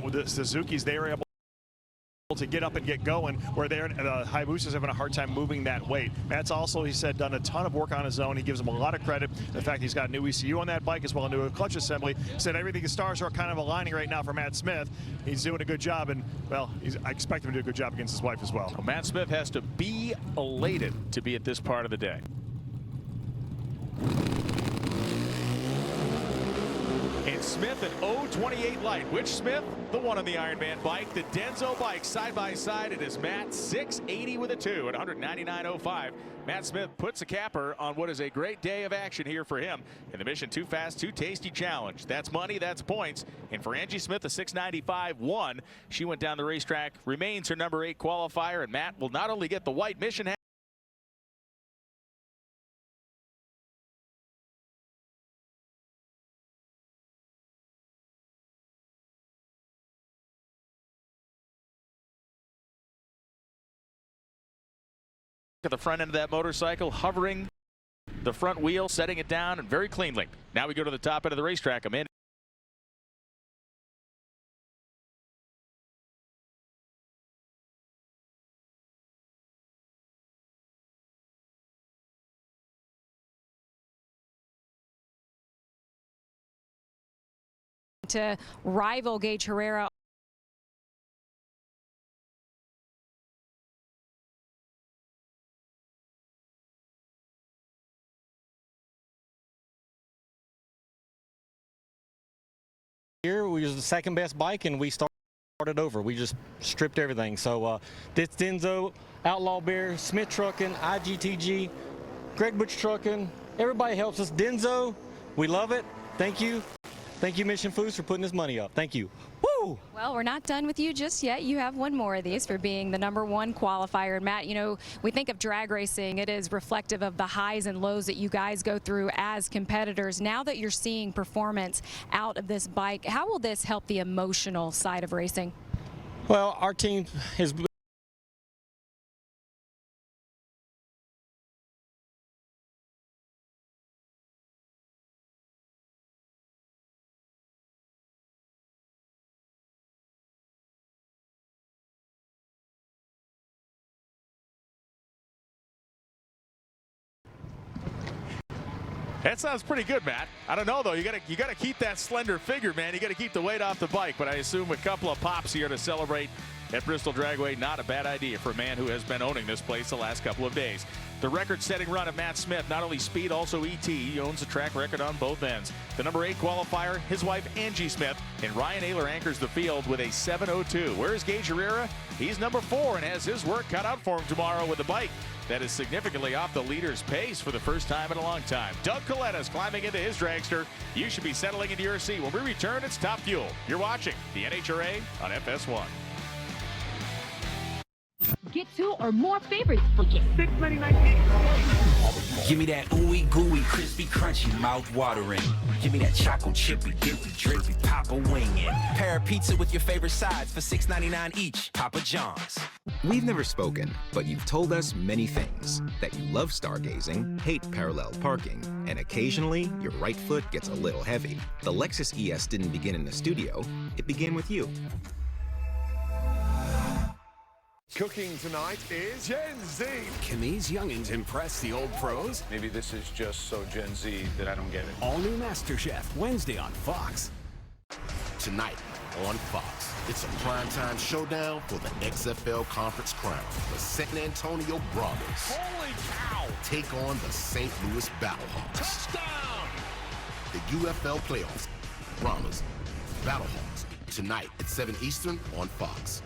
With the Suzuki's, they were able to get up and get going, where the Hayabusas having a hard time moving that weight. Matt's also, he said, done a ton of work on his own. He gives him a lot of credit. The fact he's got a new ECU on that bike as well, a new clutch assembly. He said everything, the stars are kind of aligning right now for Matt Smith. He's doing a good job, and well, I expect him to do a good job against his wife as well. Well, Matt Smith has to be elated to be at this part of the day. It's Smith at 0.28 light. Which Smith? The one on the Ironman bike. The Denso bike side by side. It is Matt 680 with a 2 at 199.05. Matt Smith puts a capper on what is a great day of action here for him in the Mission Too Fast, Too Tasty Challenge. That's money, that's points. And for Angie Smith, a 695.1. She went down the racetrack, remains her number 8 qualifier, and Matt will not only get the white Mission hat, at the front end of that motorcycle, hovering the front wheel, setting it down, and very cleanly. Now we go to the top end of the racetrack. I'm in. To rival Gage Carrera. Here we was the second best bike, and we started over. We just stripped everything. So this Denso, Outlaw Bear, Smith Trucking, IGTG, Greg Butch Trucking, everybody helps us. Denso, we love it. Thank you. Thank you, Mission Foods, for putting this money up. Thank you. Woo! Well, we're not done with you just yet. You have one more of these for being the #1 qualifier. And Matt, you know, we think of drag racing. It is reflective of the highs and lows that you guys go through as competitors. Now that you're seeing performance out of this bike, how will this help the emotional side of racing? Well, our team has That sounds pretty good, Matt. I don't know though. You gotta keep that slender figure, man. You gotta keep the weight off the bike. But I assume a couple of pops here to celebrate at Bristol Dragway, not a bad idea for a man who has been owning this place the last couple of days. The record-setting run of Matt Smith, not only speed, also ET. He owns a track record on both ends. The #8 qualifier, his wife Angie Smith, and Ryan Ayler anchors the field with a 7:02. Where's Gage Carrera? He's #4 and has his work cut out for him tomorrow with the bike that is significantly off the leader's pace for the first time in a long time. Doug Coletta's climbing into his dragster. You should be settling into your seat. When we return, it's Top Fuel. You're watching the NHRA on FS1. Get 2 or more favorites for just $6.99. Give me that ooey gooey, crispy, crunchy, mouth watering. Give me that choco chippy, dippy, drippy, Papa wingin'. Pair of pizza with your favorite sides for $6.99 each. Papa John's. We've never spoken, but you've told us many things. That you love stargazing, hate parallel parking, and occasionally your right foot gets a little heavy. The Lexus ES didn't begin in the studio, it began with you. Cooking tonight is Gen Z. Can these youngins impress the old pros? Maybe this is just so Gen Z that I don't get it. All new MasterChef, Wednesday on Fox. Tonight on Fox, it's a primetime showdown for the XFL Conference crown. The San Antonio Brahmas. Holy cow! Take on the St. Louis Battlehawks. Touchdown! The UFL playoffs. Brahmas, Battlehawks. Tonight at 7 Eastern on Fox.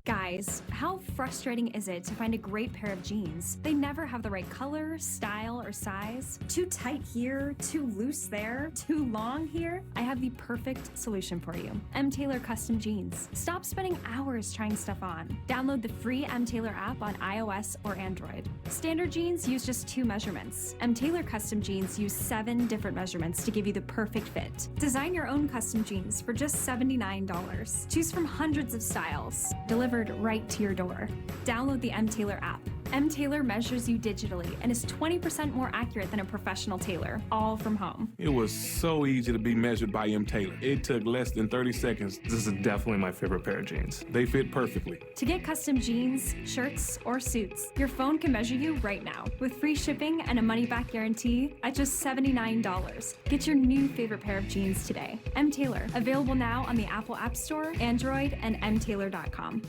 Guys, how frustrating is it to find a great pair of jeans? They never have the right color, style, or size. Too tight here, too loose there, too long here? I have the perfect solution for you. M. Taylor Custom Jeans. Stop spending hours trying stuff on. Download the free M. Taylor app on iOS or Android. Standard jeans use just 2 measurements. M. Taylor Custom Jeans use 7 different measurements to give you the perfect fit. Design your own custom jeans for just $79. Choose from hundreds of styles. Delivered right to your door. Download the M. Taylor app. M. Taylor measures you digitally and is 20% more accurate than a professional tailor, all from home. It was so easy to be measured by M. Taylor. It took less than 30 seconds. This is definitely my favorite pair of jeans. They fit perfectly. To get custom jeans, shirts, or suits, your phone can measure you right now with free shipping and a money-back guarantee at just $79. Get your new favorite pair of jeans today. M. Taylor, available now on the Apple App Store, Android, and mtaylor.com.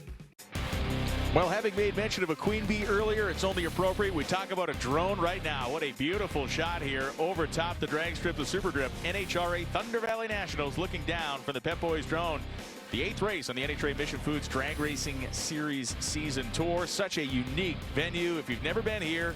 Well, having made mention of a queen bee earlier, it's only appropriate we talk about a drone right now. What a beautiful shot here over top the drag strip, the Super Drip. NHRA Thunder Valley Nationals looking down from the Pep Boys drone. The 8th race on the NHRA Mission Foods Drag Racing Series Season Tour. Such a unique venue. If you've never been here,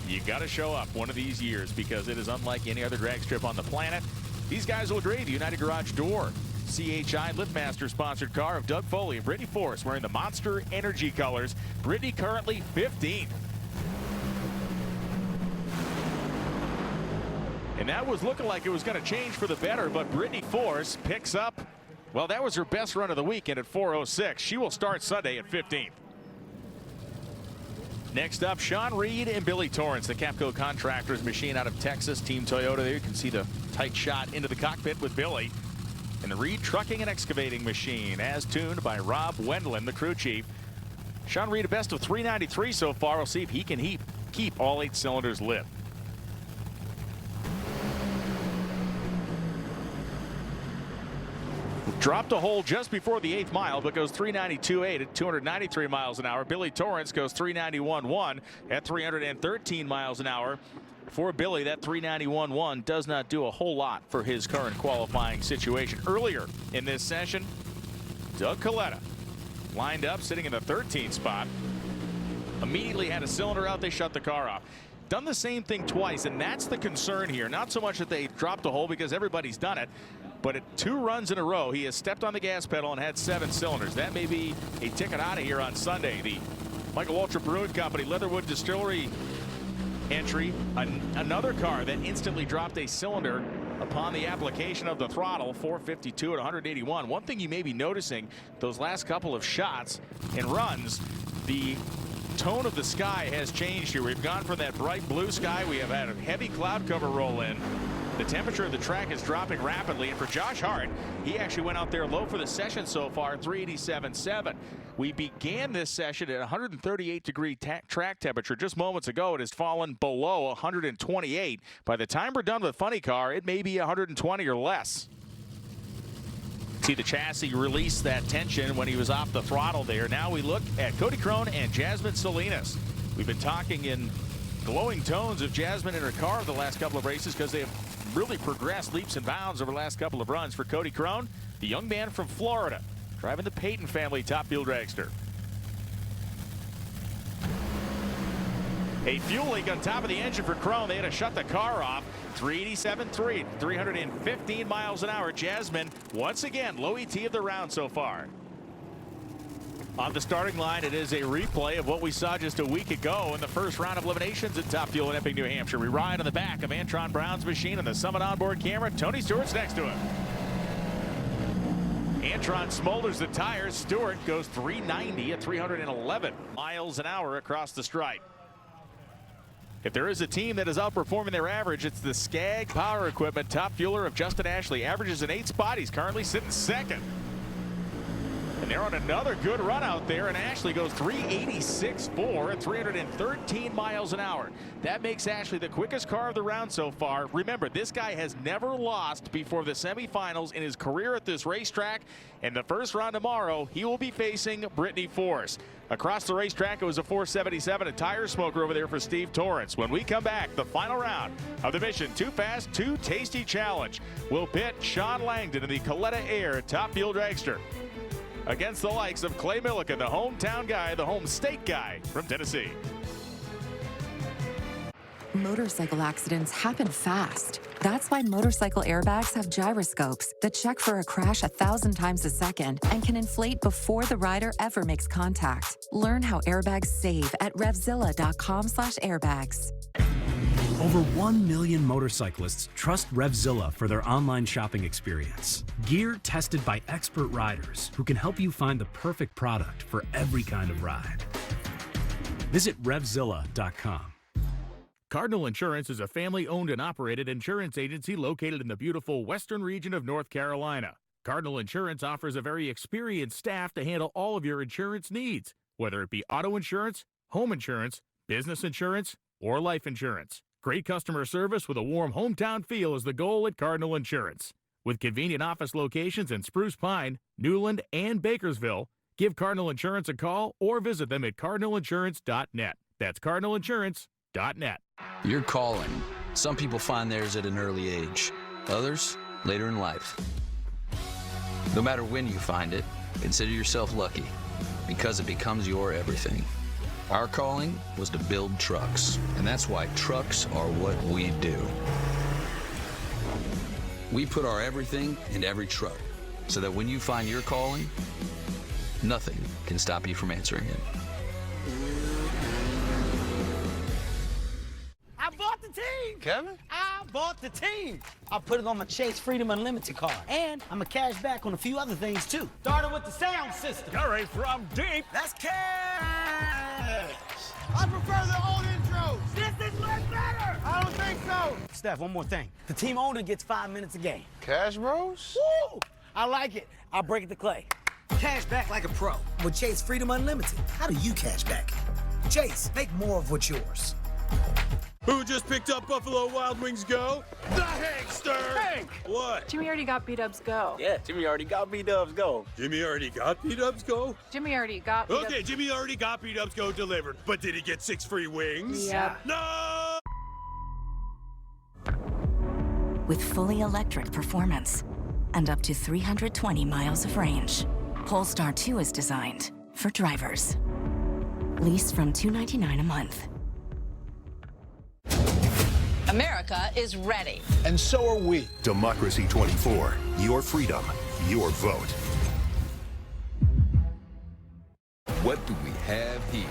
you've got to show up one of these years because it is unlike any other drag strip on the planet. These guys will grade the United Garage Door CHI Liftmaster sponsored car of Doug Foley and Brittany Force wearing the Monster Energy colors. Brittany currently 15th. And that was looking like it was going to change for the better, but Brittany Force picks up, well, that was her best run of the weekend at 4:06. She will start Sunday at 15th. Next up, Sean Reed and Billy Torrance, the Capco Contractors machine out of Texas, Team Toyota. There you can see the tight shot into the cockpit with Billy. And the Reed Trucking and Excavating machine, as tuned by Rob Wendland, the crew chief. Sean Reed, a best of 393 so far. We'll see if he can keep all 8 cylinders lit. Dropped a hole just before the 8th mile, but goes 392.8 at 293 miles an hour. Billy Torrance goes 391.1 at 313 miles an hour. For Billy, that 391.1 does not do a whole lot for his current qualifying situation. Earlier in this session, Doug Coletta lined up, sitting in the 13th spot. Immediately had a cylinder out, they shut the car off. Done the same thing twice, and that's the concern here. Not so much that they dropped a hole because everybody's done it, but at 2 runs in a row, he has stepped on the gas pedal and had 7 cylinders. That may be a ticket out of here on Sunday. The Michael Waltrip Brewing Company Leatherwood Distillery entry, another car that instantly dropped a cylinder upon the application of the throttle, 452 at 181. One thing you may be noticing, those last couple of shots and runs, the tone of the sky has changed here. We've gone from that bright blue sky. We have had a heavy cloud cover roll in. The temperature of the track is dropping rapidly, and for Josh Hart, he actually went out there low for the session so far, 387.7. We began this session at 138-degree track temperature. Just moments ago, it has fallen below 128. By the time we're done with Funny Car, it may be 120 or less. See the chassis release that tension when he was off the throttle there. Now we look at Cody Crone and Jasmine Salinas. We've been talking in glowing tones of Jasmine and her car the last couple of races because they have really progressed leaps and bounds over the last couple of runs. For Cody Crone, the young man from Florida, driving the Payton family top fuel dragster. A fuel leak on top of the engine for Crone. They had to shut the car off. 387.3, 315 miles an hour. Jasmine, once again, low ET of the round so far. On the starting line, it is a replay of what we saw just a week ago in the first round of eliminations at Top Fuel in Epping, New Hampshire. We ride on the back of Antron Brown's machine on the Summit onboard camera. Tony Stewart's next to him. Antron smolders the tires. Stewart goes 390 at 311 miles an hour across the stripe. If there is a team that is outperforming their average, it's the Skag Power Equipment top fueler of Justin Ashley. Averages an 8 spot. He's currently sitting second. And they're on another good run out there, and Ashley goes 386.4 at 313 miles an hour. That makes Ashley the quickest car of the round so far. Remember, this guy has never lost before the semifinals in his career at this racetrack. In the first round tomorrow, he will be facing Brittany Force. Across the racetrack, it was a 477, a tire smoker over there for Steve Torrance. When we come back, the final round of the Mission Too Fast, Too Tasty Challenge will pit Sean Langdon in the Coletta Air Top Fuel Dragster against the likes of Clay Milliken, the hometown guy, the home state guy from Tennessee. Motorcycle accidents happen fast. That's why motorcycle airbags have gyroscopes that check for a crash 1,000 times a second and can inflate before the rider ever makes contact. Learn how airbags save at revzilla.com/airbags. Over 1 million motorcyclists trust Revzilla for their online shopping experience. Gear tested by expert riders who can help you find the perfect product for every kind of ride. Visit revzilla.com. Cardinal Insurance is a family-owned and operated insurance agency located in the beautiful western region of North Carolina. Cardinal Insurance offers a very experienced staff to handle all of your insurance needs, whether it be auto insurance, home insurance, business insurance, or life insurance. Great customer service with a warm hometown feel is the goal at Cardinal Insurance. With convenient office locations in Spruce Pine, Newland, and Bakersville, give Cardinal Insurance a call or visit them at cardinalinsurance.net. That's cardinalinsurance.net. Your calling. Some people find theirs at an early age, others later in life. No matter when you find it, consider yourself lucky, because it becomes your everything. Our calling was to build trucks, and that's why trucks are what we do. We put our everything in every truck, so that when you find your calling, nothing can stop you from answering it. I bought the team! Kevin? I bought the team! I put it on my Chase Freedom Unlimited card. And I'm a cash back on a few other things, too. Starting with the sound system. Gary from deep. That's cash! I prefer the old intros. This is much better! I don't think so. Steph, one more thing. The team owner gets 5 minutes a game. Cash Bros? Woo! I like it. I'll break it to Clay. Cash back like a pro. With Chase Freedom Unlimited, how do you cash back? Chase, make more of what's yours. Who just picked up Buffalo Wild Wings Go? The Hankster! Hank! What? Jimmy already got B-Dubs Go. Yeah, Jimmy already got B-Dubs Go. Jimmy already got B-Dubs Go? Jimmy already got B-Dubs. Okay, Jimmy already got B-Dubs Go delivered, but did he get 6 free wings? Yeah. No! With fully electric performance and up to 320 miles of range, Polestar 2 is designed for drivers. Lease from $299 a month. America is ready. And so are we. Democracy 24. Your freedom. Your vote. What do we have here?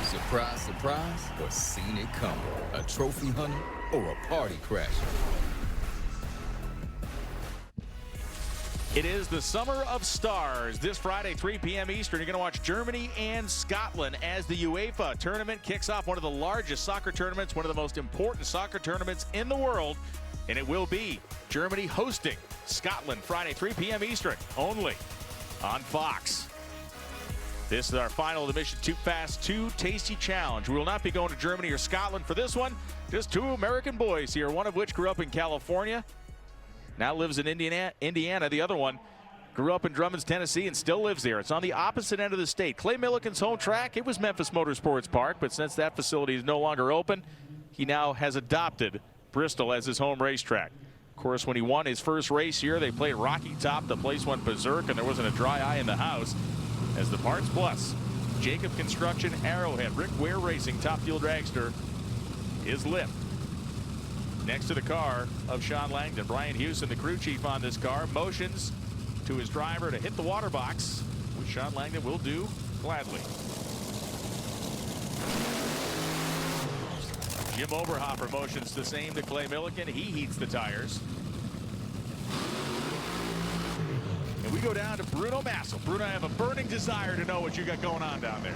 Surprise, surprise, or seen it coming? A trophy hunter or a party crasher? It is the Summer of Stars. This Friday, 3 p.m. Eastern, you're going to watch Germany and Scotland as the UEFA tournament kicks off one of the largest soccer tournaments, one of the most important soccer tournaments in the world, and it will be Germany hosting Scotland Friday, 3 p.m. Eastern, only on Fox. This is our final of the Mission Too Fast, Too Tasty Challenge. We will not be going to Germany or Scotland for this one. Just two American boys here, one of which grew up in California, now lives in Indiana. The other one grew up in Drummond's, Tennessee, and still lives there. It's on the opposite end of the state. Clay Millican's home track, it was Memphis Motorsports Park, but since that facility is no longer open, he now has adopted Bristol as his home racetrack. Of course, when he won his first race here, they played Rocky Top. The place went berserk, and there wasn't a dry eye in the house. As the Parts Plus, Jacob Construction, Arrowhead, Rick Ware Racing, Top Fuel Dragster is lit. Next to the car of Sean Langdon, Brian Houston, the crew chief on this car, motions to his driver to hit the water box, which Sean Langdon will do gladly. Jim Oberhofer motions the same to Clay Millican. He heats the tires. And we go down to Bruno Massel. Bruno, I have a burning desire to know what you got going on down there.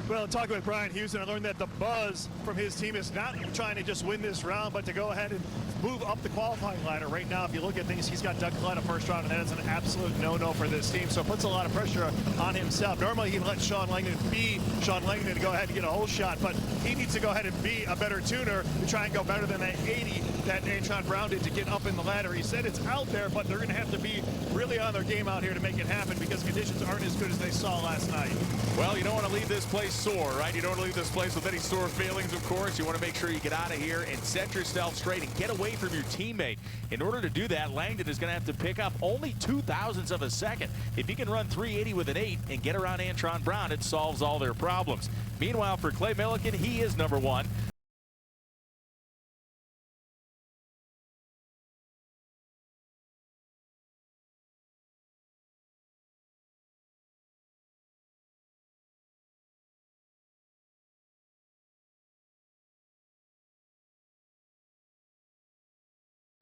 Well, talking with Brian Houston, I learned that the buzz from his team is not trying to just win this round, but to go ahead and move up the qualifying ladder. Right now, if you look at things, he's got Doug Collette first round, and that is an absolute no-no for this team. So it puts a lot of pressure on himself. Normally, he can let Sean Langdon be Sean Langdon to go ahead and get a whole shot, but he needs to go ahead and be a better tuner to try and go better than that 80 that Antron Brown did to get up in the ladder. He said it's out there, but they're going to have to be really on their game out here to make it happen because conditions aren't as good as they saw last night. Well, you don't want to leave this place sore, right? You don't want to leave this place with any sore feelings, of course. You want to make sure you get out of here and set yourself straight and get away from your teammate. In order to do that, Langdon is going to have to pick up only 0.02 of a second. If he can run 380 with an 8 and get around Antron Brown, it solves all their problems. Meanwhile, for Clay Millican, he is number one.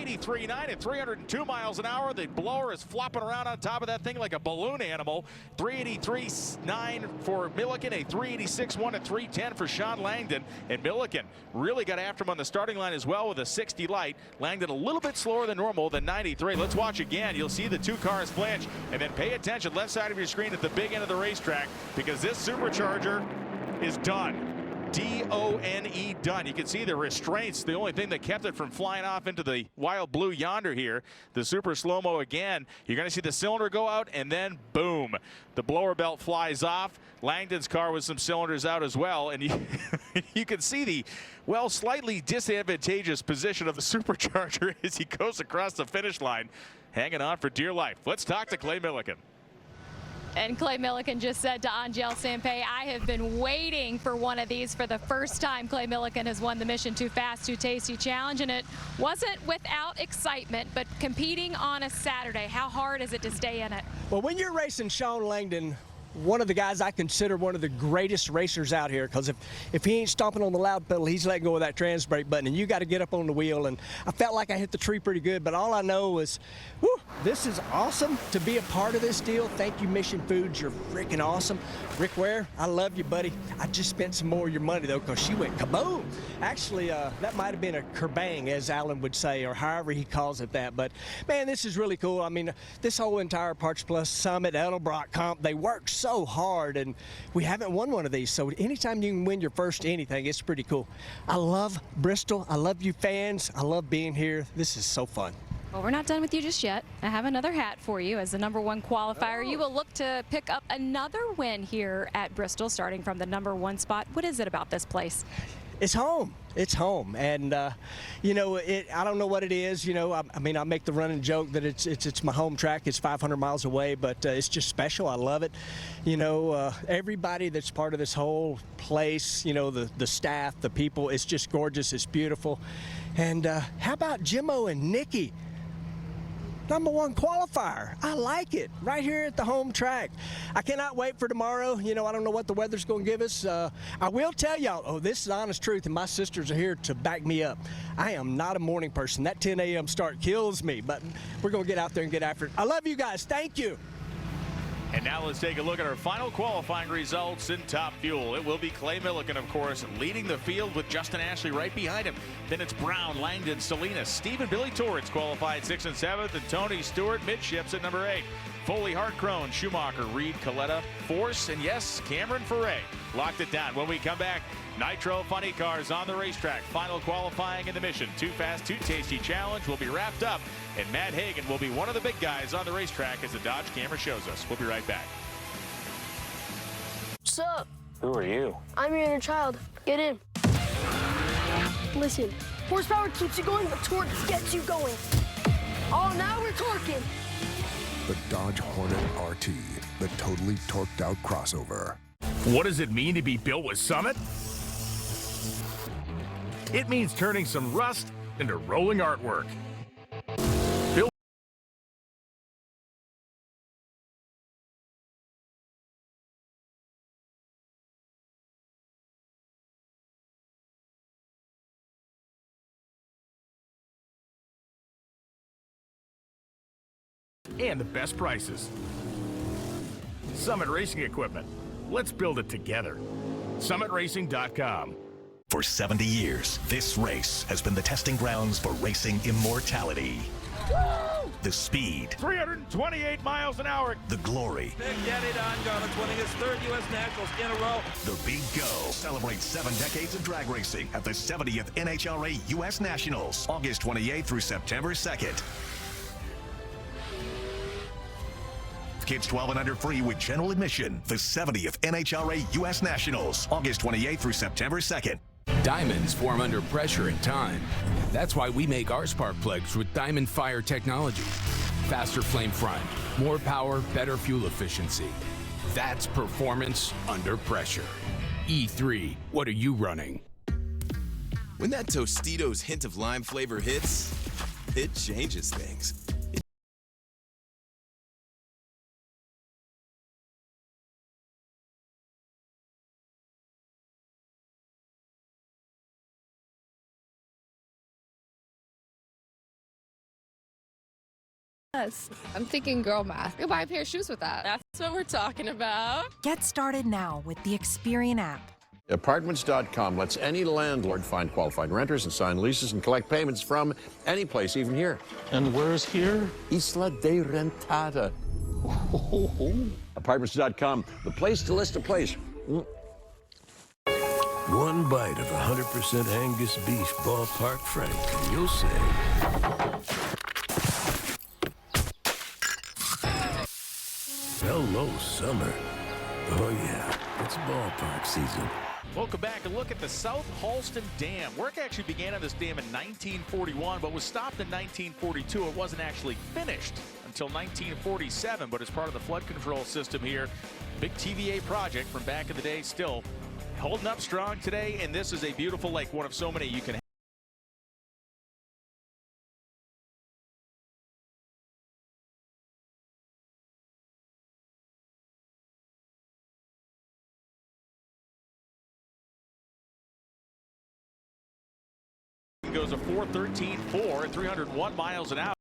.389 at 302 miles an hour. The blower is flopping around on top of that thing like a balloon animal. 383.9 for Millican, a 386.1 at 310 for Sean Langdon. And Millican really got after him on the starting line as well with a 60 light. Langdon a little bit slower than normal than 93. Let's watch again. You'll see the two cars flinch. And then pay attention left side of your screen at the big end of the racetrack because this supercharger is done. D-O-N-E, done. You can see the restraints, the only thing that kept it from flying off into the wild blue yonder here. The super slow-mo again. You're going to see the cylinder go out, and then boom, the blower belt flies off. Langdon's car with some cylinders out as well, and you can see the, well, slightly disadvantageous position of the supercharger as he goes across the finish line. hanging on for dear life. Let's talk to Clay Millican. And Clay Millican just said to Angel Sampey, I have been waiting for one of these for the first time. Clay Millican has won the Mission Too Fast, Too Tasty Challenge, and it wasn't without excitement, but competing on a Saturday, how hard is it to stay in it? Well, when you're racing Sean Langdon, one of the guys I consider one of the greatest racers out here, because if he ain't stomping on the loud pedal, he's letting go of that trans brake button, and you got to get up on the wheel. And I felt like I hit the tree pretty good, but all I know is, whew, this is awesome to be a part of this deal. Thank you, Mission Foods. You're freaking awesome. Rick Ware, I love you, buddy. I just spent some more of your money, though, because she went kaboom. Actually, that might have been a kerbang, as Alan would say, or however he calls it that. But, man, this is really cool. I mean, this whole entire Parts Plus Summit, Edelbrock Comp, they work so hard, and we haven't won one of these. So anytime you can win your first anything, it's pretty cool. I love Bristol. I love you fans. I love being here. This is so fun. Well, we're not done with you just yet. I have another hat for you as the #1 qualifier. You will look to pick up another win here at Bristol, starting from the #1 spot. What is it about this place? It's home. It's home, and you know, I don't know what it is. You know, I mean, I make the running joke that it's my home track. It's 500 miles away, but it's just special. I love it. You know, everybody that's part of this whole place. You know, the staff, the people. It's just gorgeous. It's beautiful. And how about Jimmo and Nikki? #1 qualifier. I like it. Right here at the home track. I cannot wait for tomorrow. You know, I don't know what the weather's going to give us. I will tell y'all, oh, this is the honest truth, and my sisters are here to back me up. I am not a morning person. That 10 a.m. start kills me, but we're going to get out there and get after it. I love you guys. Thank you. And now let's take a look at our final qualifying results in Top Fuel. It will be Clay Millican, of course, leading the field with Justin Ashley right behind him. Then it's Brown, Langdon, Salinas, Steve and Billy Torrance qualified 6th and 7th, and Tony Stewart midships at #8. Foley, Hartcrone, Schumacher, Reed, Coletta, Force, and yes, Cameron Ferret locked it down. When we come back, Nitro Funny Cars on the racetrack. Final qualifying in the Mission Too Fast, Too Tasty Challenge will be wrapped up, and Matt Hagan will be one of the big guys on the racetrack as the Dodge camera shows us. We'll be right back. What's up? Who are you? I'm your inner child. Get in. Listen, horsepower keeps you going, but torque gets you going. Oh, now we're torquing. The Dodge Hornet RT, the totally torqued out crossover. What does it mean to be built with Summit? It means turning some rust into rolling artwork. Built and the best prices. Summit Racing Equipment. Let's build it together. SummitRacing.com. For 70 years, this race has been the testing grounds for racing immortality. Woo! The speed. 328 miles an hour. The glory. Big Daddy Don Garland's winning his 3rd U.S. Nationals in a row. The big go. Celebrate 7 decades of drag racing at the 70th NHRA U.S. Nationals, August 28th through September 2nd. Kids 12 and under free with general admission. The 70th NHRA U.S. Nationals, August 28th through September 2nd. Diamonds form under pressure and time. That's why we make our spark plugs with Diamond Fire technology. Faster flame front, more power, better fuel efficiency. That's performance under pressure. E3, what are you running? When that Tostitos hint of lime flavor hits, it changes things. I'm thinking girl math. Go buy a pair of shoes with that. That's what we're talking about. Get started now with the Experian app. Apartments.com lets any landlord find qualified renters and sign leases and collect payments from any place, even here. And where's here? Isla de Rentada. Apartments.com, the place to list a place. One bite of 100% Angus beef ballpark frank, and you'll say, hello, summer. Oh, yeah, it's ballpark season. Welcome back. A look at the South Halston Dam. Work actually began on this dam in 1941, but was stopped in 1942. It wasn't actually finished until 1947, but as part of the flood control system here, big TVA project from back in the day, still holding up strong today. And this is a beautiful lake, one of so many you can have. Goes a 4:13.4 at 301 miles an hour.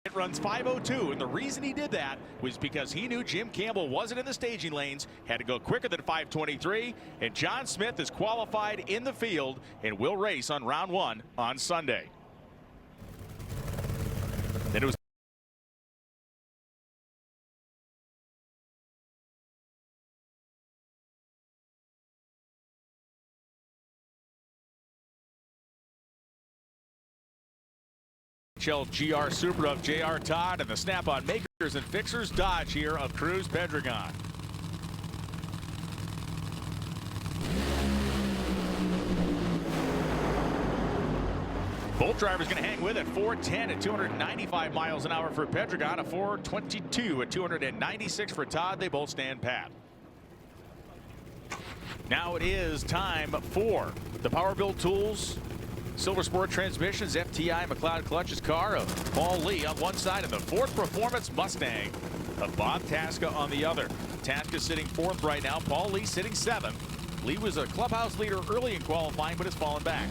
It runs 5:02, and the reason he did that was because he knew Jim Campbell wasn't in the staging lanes, had to go quicker than 5:23, and John Smith is qualified in the field and will race on round 1 on Sunday. Then it was GR Super of J.R. Todd and the Snap-on Makers and Fixers Dodge here of Cruz Pedregon. Both drivers going to hang with it. 4:10 at 295 miles an hour for Pedregon, a 4:22 at 296 for Todd. They both stand pat. Now it is time for the Power Build Tools Silver Sport Transmissions FTI McLeod Clutches car of Paul Lee on one side and the Ford Performance Mustang of Bob Tasca on the other. Tasca sitting 4th right now. Paul Lee sitting 7th. Lee was a clubhouse leader early in qualifying, but has fallen back.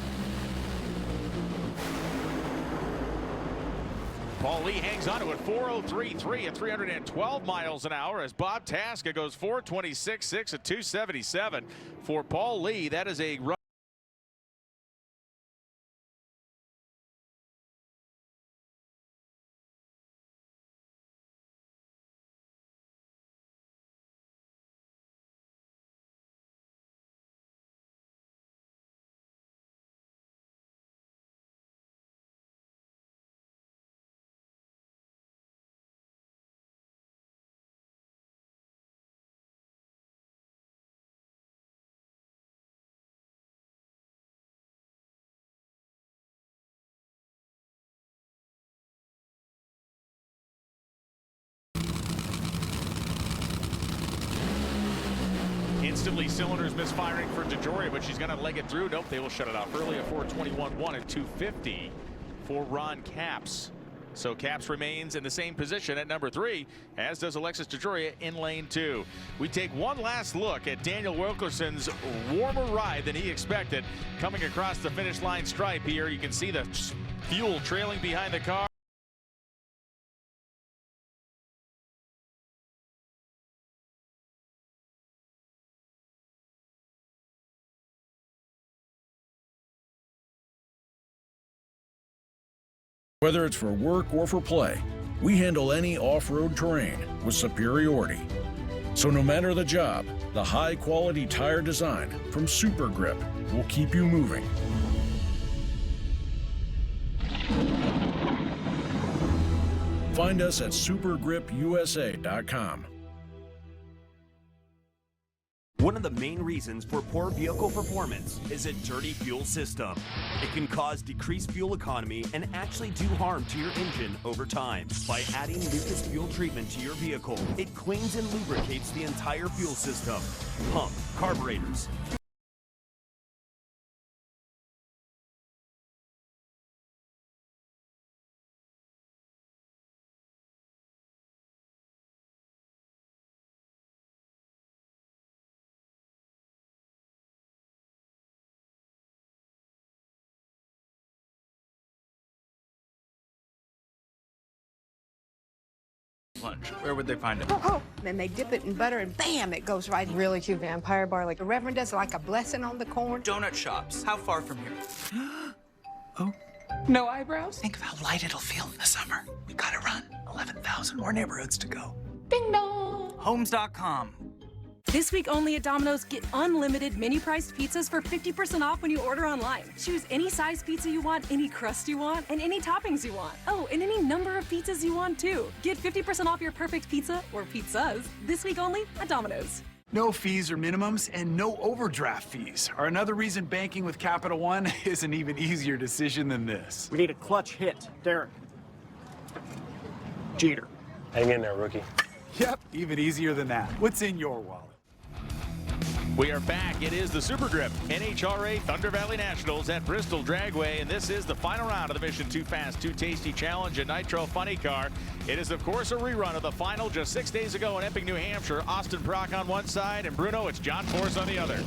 Paul Lee hangs on to it 4:03.3 at 312 miles an hour as Bob Tasca goes 4:26.6 at 277. For Paul Lee, that is a run. Instantly cylinders misfiring for DeJoria, but she's going to leg it through. Nope, they will shut it off early. A 4:21.1 at 250 for Ron Capps. So Capps remains in the same position at number 3, as does Alexis DeJoria in lane 2. We take one last look at Daniel Wilkerson's warmer ride than he expected. Coming across the finish line stripe here, you can see the fuel trailing behind the car. Whether it's for work or for play, we handle any off-road terrain with superiority. So no matter the job, the high-quality tire design from Super Grip will keep you moving. Find us at supergripusa.com. One of the main reasons for poor vehicle performance is a dirty fuel system. It can cause decreased fuel economy and actually do harm to your engine over time. By adding Lucas Fuel Treatment to your vehicle, it cleans and lubricates the entire fuel system. Pump, carburetors, lunch. Where would they find it? Oh, then they dip it in butter and bam, it goes right. Really cute vampire bar, like the Reverend does, like a blessing on the corn. Donut shops. How far from here? Oh, No eyebrows? Think of how light it'll feel in the summer. We gotta run. 11,000 more neighborhoods to go. Ding dong! Homes.com. This week only at Domino's, get unlimited mini-priced pizzas for 50% off when you order online. Choose any size pizza you want, any crust you want, and any toppings you want. Oh, and any number of pizzas you want, too. Get 50% off your perfect pizza, or pizzas, this week only at Domino's. No fees or minimums and no overdraft fees are another reason banking with Capital One is an even easier decision than this. We need a clutch hit. Derek. Jeter. Hang in there, rookie. Yep, even easier than that. What's in your wallet? We are back. It is the Super Grip NHRA Thunder Valley Nationals at Bristol Dragway, and this is the final round of the Mission Too Fast, Too Tasty Challenge at Nitro Funny Car. It is, of course, a rerun of the final just 6 days ago in Epping, New Hampshire. Austin Prock on one side, and Bruno, it's John Force on the other.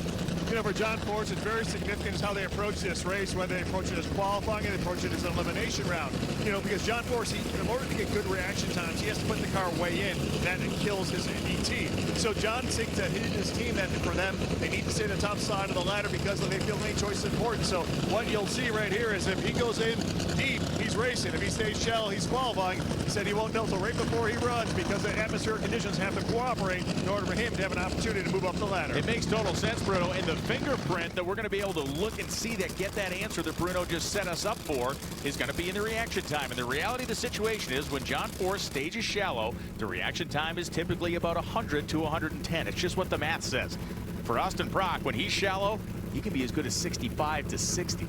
You know, for John Force, it's very significant how they approach this race, whether they approach it as qualifying or they approach it as an elimination round. You know, because John Force, in order to get good reaction times, he has to put the car way in. That kills his ET. So John thinks that his team, that for them, they need to stay at the top side of the ladder because they feel any choice is important. So what you'll see right here is if he goes in deep, he's racing. If he stays shallow, he's qualifying. He said he won't know until right before he runs because the atmospheric conditions have to cooperate in order for him to have an opportunity to move up the ladder. It makes total sense, Bruno. And the fingerprint that we're going to be able to look and see that get that answer that Bruno just set us up for is going to be in the reaction time. And the reality of the situation is when John Force stages shallow, the reaction time is typically about 100 to 110. It's just what the math says. For Austin Prock, when he's shallow, he can be as good as 65 to 60.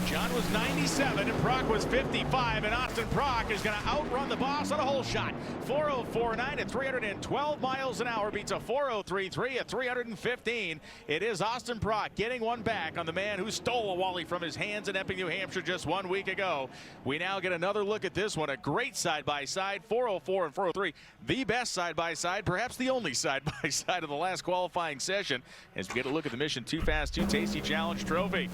John was 97 and Prock was 55, and Austin Prock is going to outrun the boss on a hole shot. 4:04.9 at 312 miles an hour beats a 4:03.3 at 315. It is Austin Prock getting one back on the man who stole a Wally from his hands in Epping, New Hampshire just 1 week ago. We now get another look at this one. A great side-by-side, 4:04 and 4:03. The best side-by-side, perhaps the only side-by-side of the last qualifying session, as we get a look at the Mission Too Fast, Too Tasty Challenge trophy.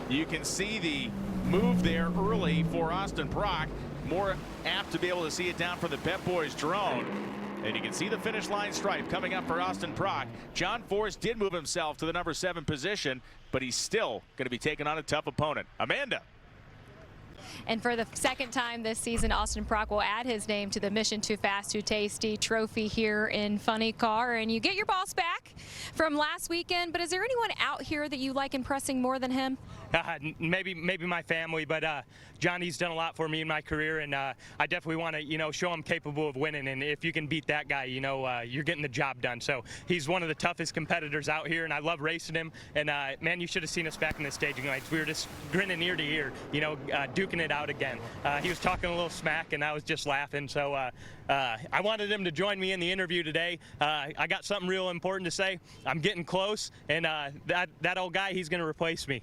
You can see the move there early for Austin Prock. More apt to be able to see it down from the Pep Boys drone. And you can see the finish line stripe coming up for Austin Prock. John Force did move himself to the number 7 position, but he's still going to be taking on a tough opponent. Amanda. And for the second time this season, Austin Prock will add his name to the Mission Too Fast, Too Tasty trophy here in Funny Car. And you get your boss back from last weekend, but is there anyone out here that you like impressing more than him? Maybe my family, but Johnny's done a lot for me in my career, and I definitely want to, show I'm capable of winning. And if you can beat that guy, you're getting the job done. So he's one of the toughest competitors out here, and I love racing him. And man, you should have seen us back in the staging lights. We were just grinning ear to ear, duking it out again. He was talking a little smack, and I was just laughing. So I wanted him to join me in the interview today. I got something real important to say. I'm getting close, and that old guy, he's going to replace me.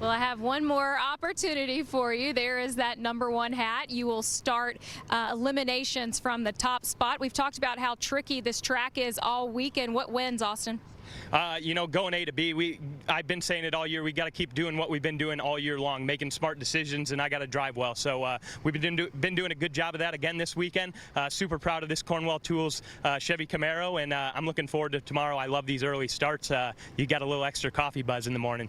Well, I have one more opportunity for you. There is that number 1 hat. You will start eliminations from the top spot. We've talked about how tricky this track is all weekend. What wins, Austin? Going A to B, I've been saying it all year. We got to keep doing what we've been doing all year long, making smart decisions, and I got to drive well. So we've been doing a good job of that again this weekend. Super proud of this Cornwell Tools Chevy Camaro, and I'm looking forward to tomorrow. I love these early starts. You got a little extra coffee buzz in the morning.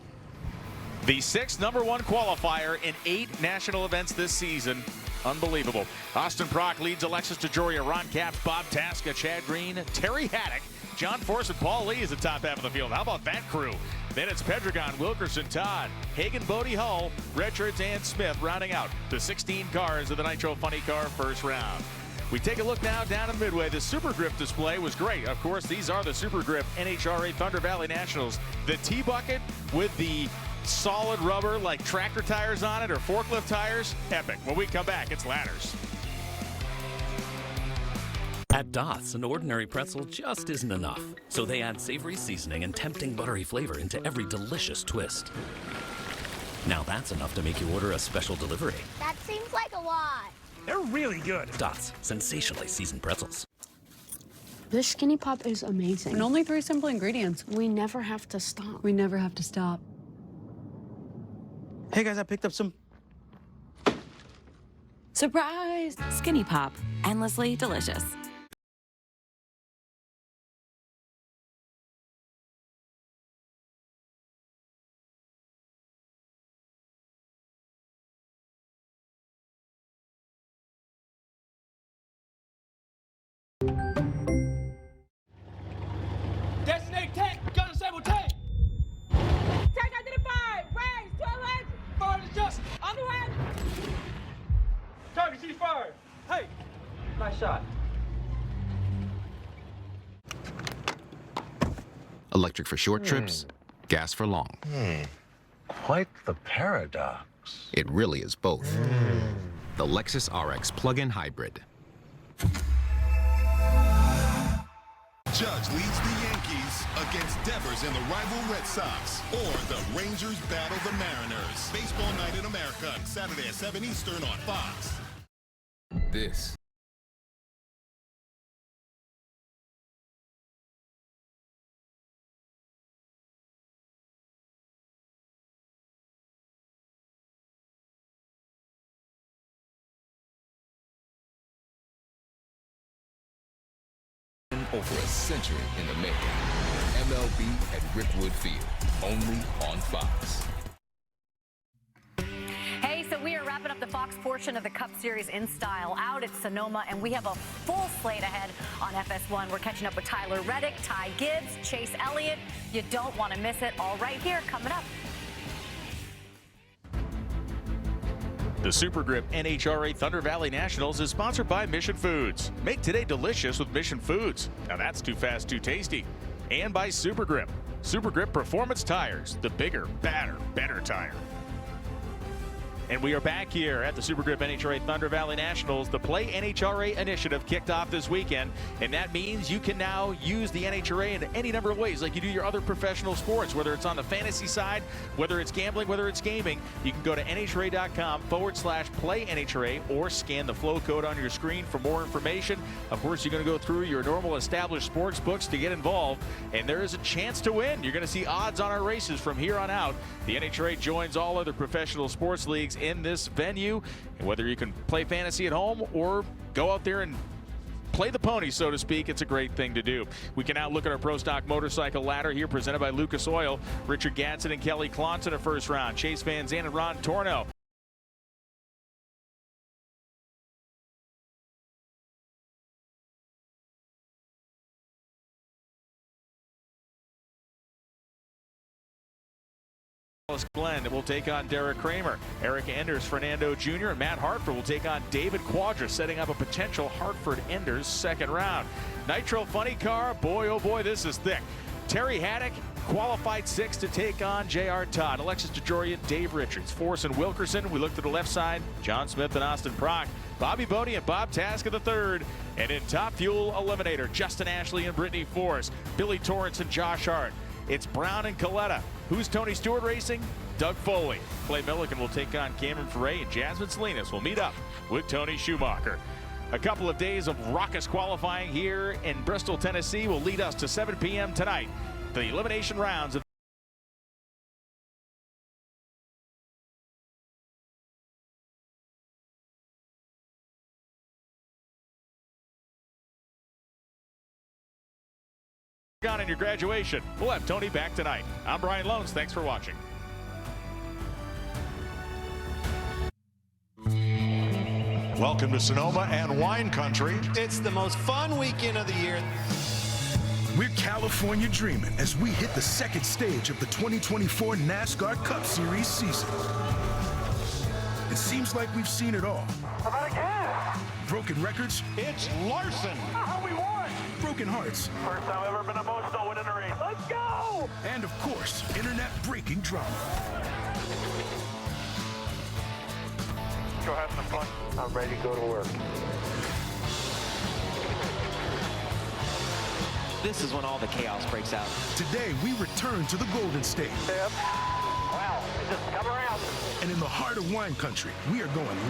The 6th number 1 qualifier in 8 national events this season. Unbelievable. Austin Prock leads Alexis DeJoria, Ron Capps, Bob Tasca, Chad Green, Terry Haddock, John Force, and Paul Lee is the top half of the field. How about that crew? Then it's Pedregon, Wilkerson, Todd, Hagen, Bodie, Hull, Richards, and Smith rounding out the 16 cars of the Nitro Funny Car first round. We take a look now down in Midway. The Super Grip display was great. Of course, these are the Super Grip NHRA Thunder Valley Nationals. The T-Bucket with the solid rubber like tractor tires on it or forklift tires, epic. When we come back, it's ladders. At Doth's, an ordinary pretzel just isn't enough, so they add savory seasoning and tempting buttery flavor into every delicious twist. Now that's enough to make you order a special delivery. That seems like a lot. They're really good. Doth's, sensationally seasoned pretzels. This Skinny Pop is amazing. And only 3 simple ingredients. We never have to stop. We never have to stop. Hey guys, I picked up some... Surprise! Skinny Pop, endlessly delicious. He fired. Hey, nice shot. Electric for short trips, gas for long. Quite the paradox. It really is both. The Lexus RX plug-in hybrid. Judge leads the Yankees against Devers and the rival Red Sox. Or the Rangers battle the Mariners. Baseball Night in America, Saturday at 7 Eastern on Fox. This over a century in the making. MLB at Rickwood Field, only on Fox. Hey, so we are wrapping up the Fox portion of the Cup Series in style out at Sonoma, and we have a full slate ahead on FS1. We're catching up with Tyler Reddick, Ty Gibbs, Chase Elliott. You don't want to miss it. All right here, coming up. The Super Grip NHRA Thunder Valley Nationals is sponsored by Mission Foods. Make today delicious with Mission Foods. Now that's too fast, too tasty. And by Super Grip. Super Grip Performance Tires, the bigger, badder, better tire. And we are back here at the Super Grip NHRA Thunder Valley Nationals. The Play NHRA initiative kicked off this weekend, and that means you can now use the NHRA in any number of ways, like you do your other professional sports, whether it's on the fantasy side, whether it's gambling, whether it's gaming. You can go to nhra.com/play NHRA or scan the flow code on your screen for more information. Of course, you're going to go through your normal established sports books to get involved, and there is a chance to win. You're going to see odds on our races from here on out. The NHRA joins all other professional sports leagues in this venue, and whether you can play fantasy at home or go out there and play the pony, so to speak, it's a great thing to do. We can now look at our Pro Stock Motorcycle Ladder here, presented by Lucas Oil. Richard Gadsden and Kelly Klontz in the first round. Chase Van Zandt and Ron Torno. Glenn will take on Derek Kramer. Eric Enders, Fernando Jr., and Matt Hartford will take on David Quadra, setting up a potential Hartford Enders second round. Nitro Funny Car, boy, oh boy, this is thick. Terry Haddock qualified 6 to take on J.R. Todd. Alexis DeJoria, Dave Richards. Force and Wilkerson, we look to the left side. John Smith and Austin Prock. Bobby Bodie and Bob Taska III. And in Top Fuel Eliminator, Justin Ashley and Brittany Forrest. Billy Torrance and Josh Hart. It's Brown and Coletta. Who's Tony Stewart racing? Doug Foley. Clay Millican will take on Cameron Ferret, and Jasmine Salinas will meet up with Tony Schumacher. A couple of days of raucous qualifying here in Bristol, Tennessee will lead us to 7 p.m. tonight. The elimination rounds of on in your graduation. We'll have Tony back tonight. I'm Brian Lones. Thanks for watching. Welcome to Sonoma and wine country. It's the most fun weekend of the year. We're California dreaming as we hit the second stage of the 2024 NASCAR Cup Series season. It seems like we've seen it all. How about again? Broken records. It's Larson. How we won. Broken hearts. First time I've ever been emotional winning a race. Let's go! And of course, internet-breaking drama. Go have some fun. I'm ready to go to work. This is when all the chaos breaks out. Today, we return to the Golden State. Yep. Wow, it just come around. And in the heart of wine country, we are going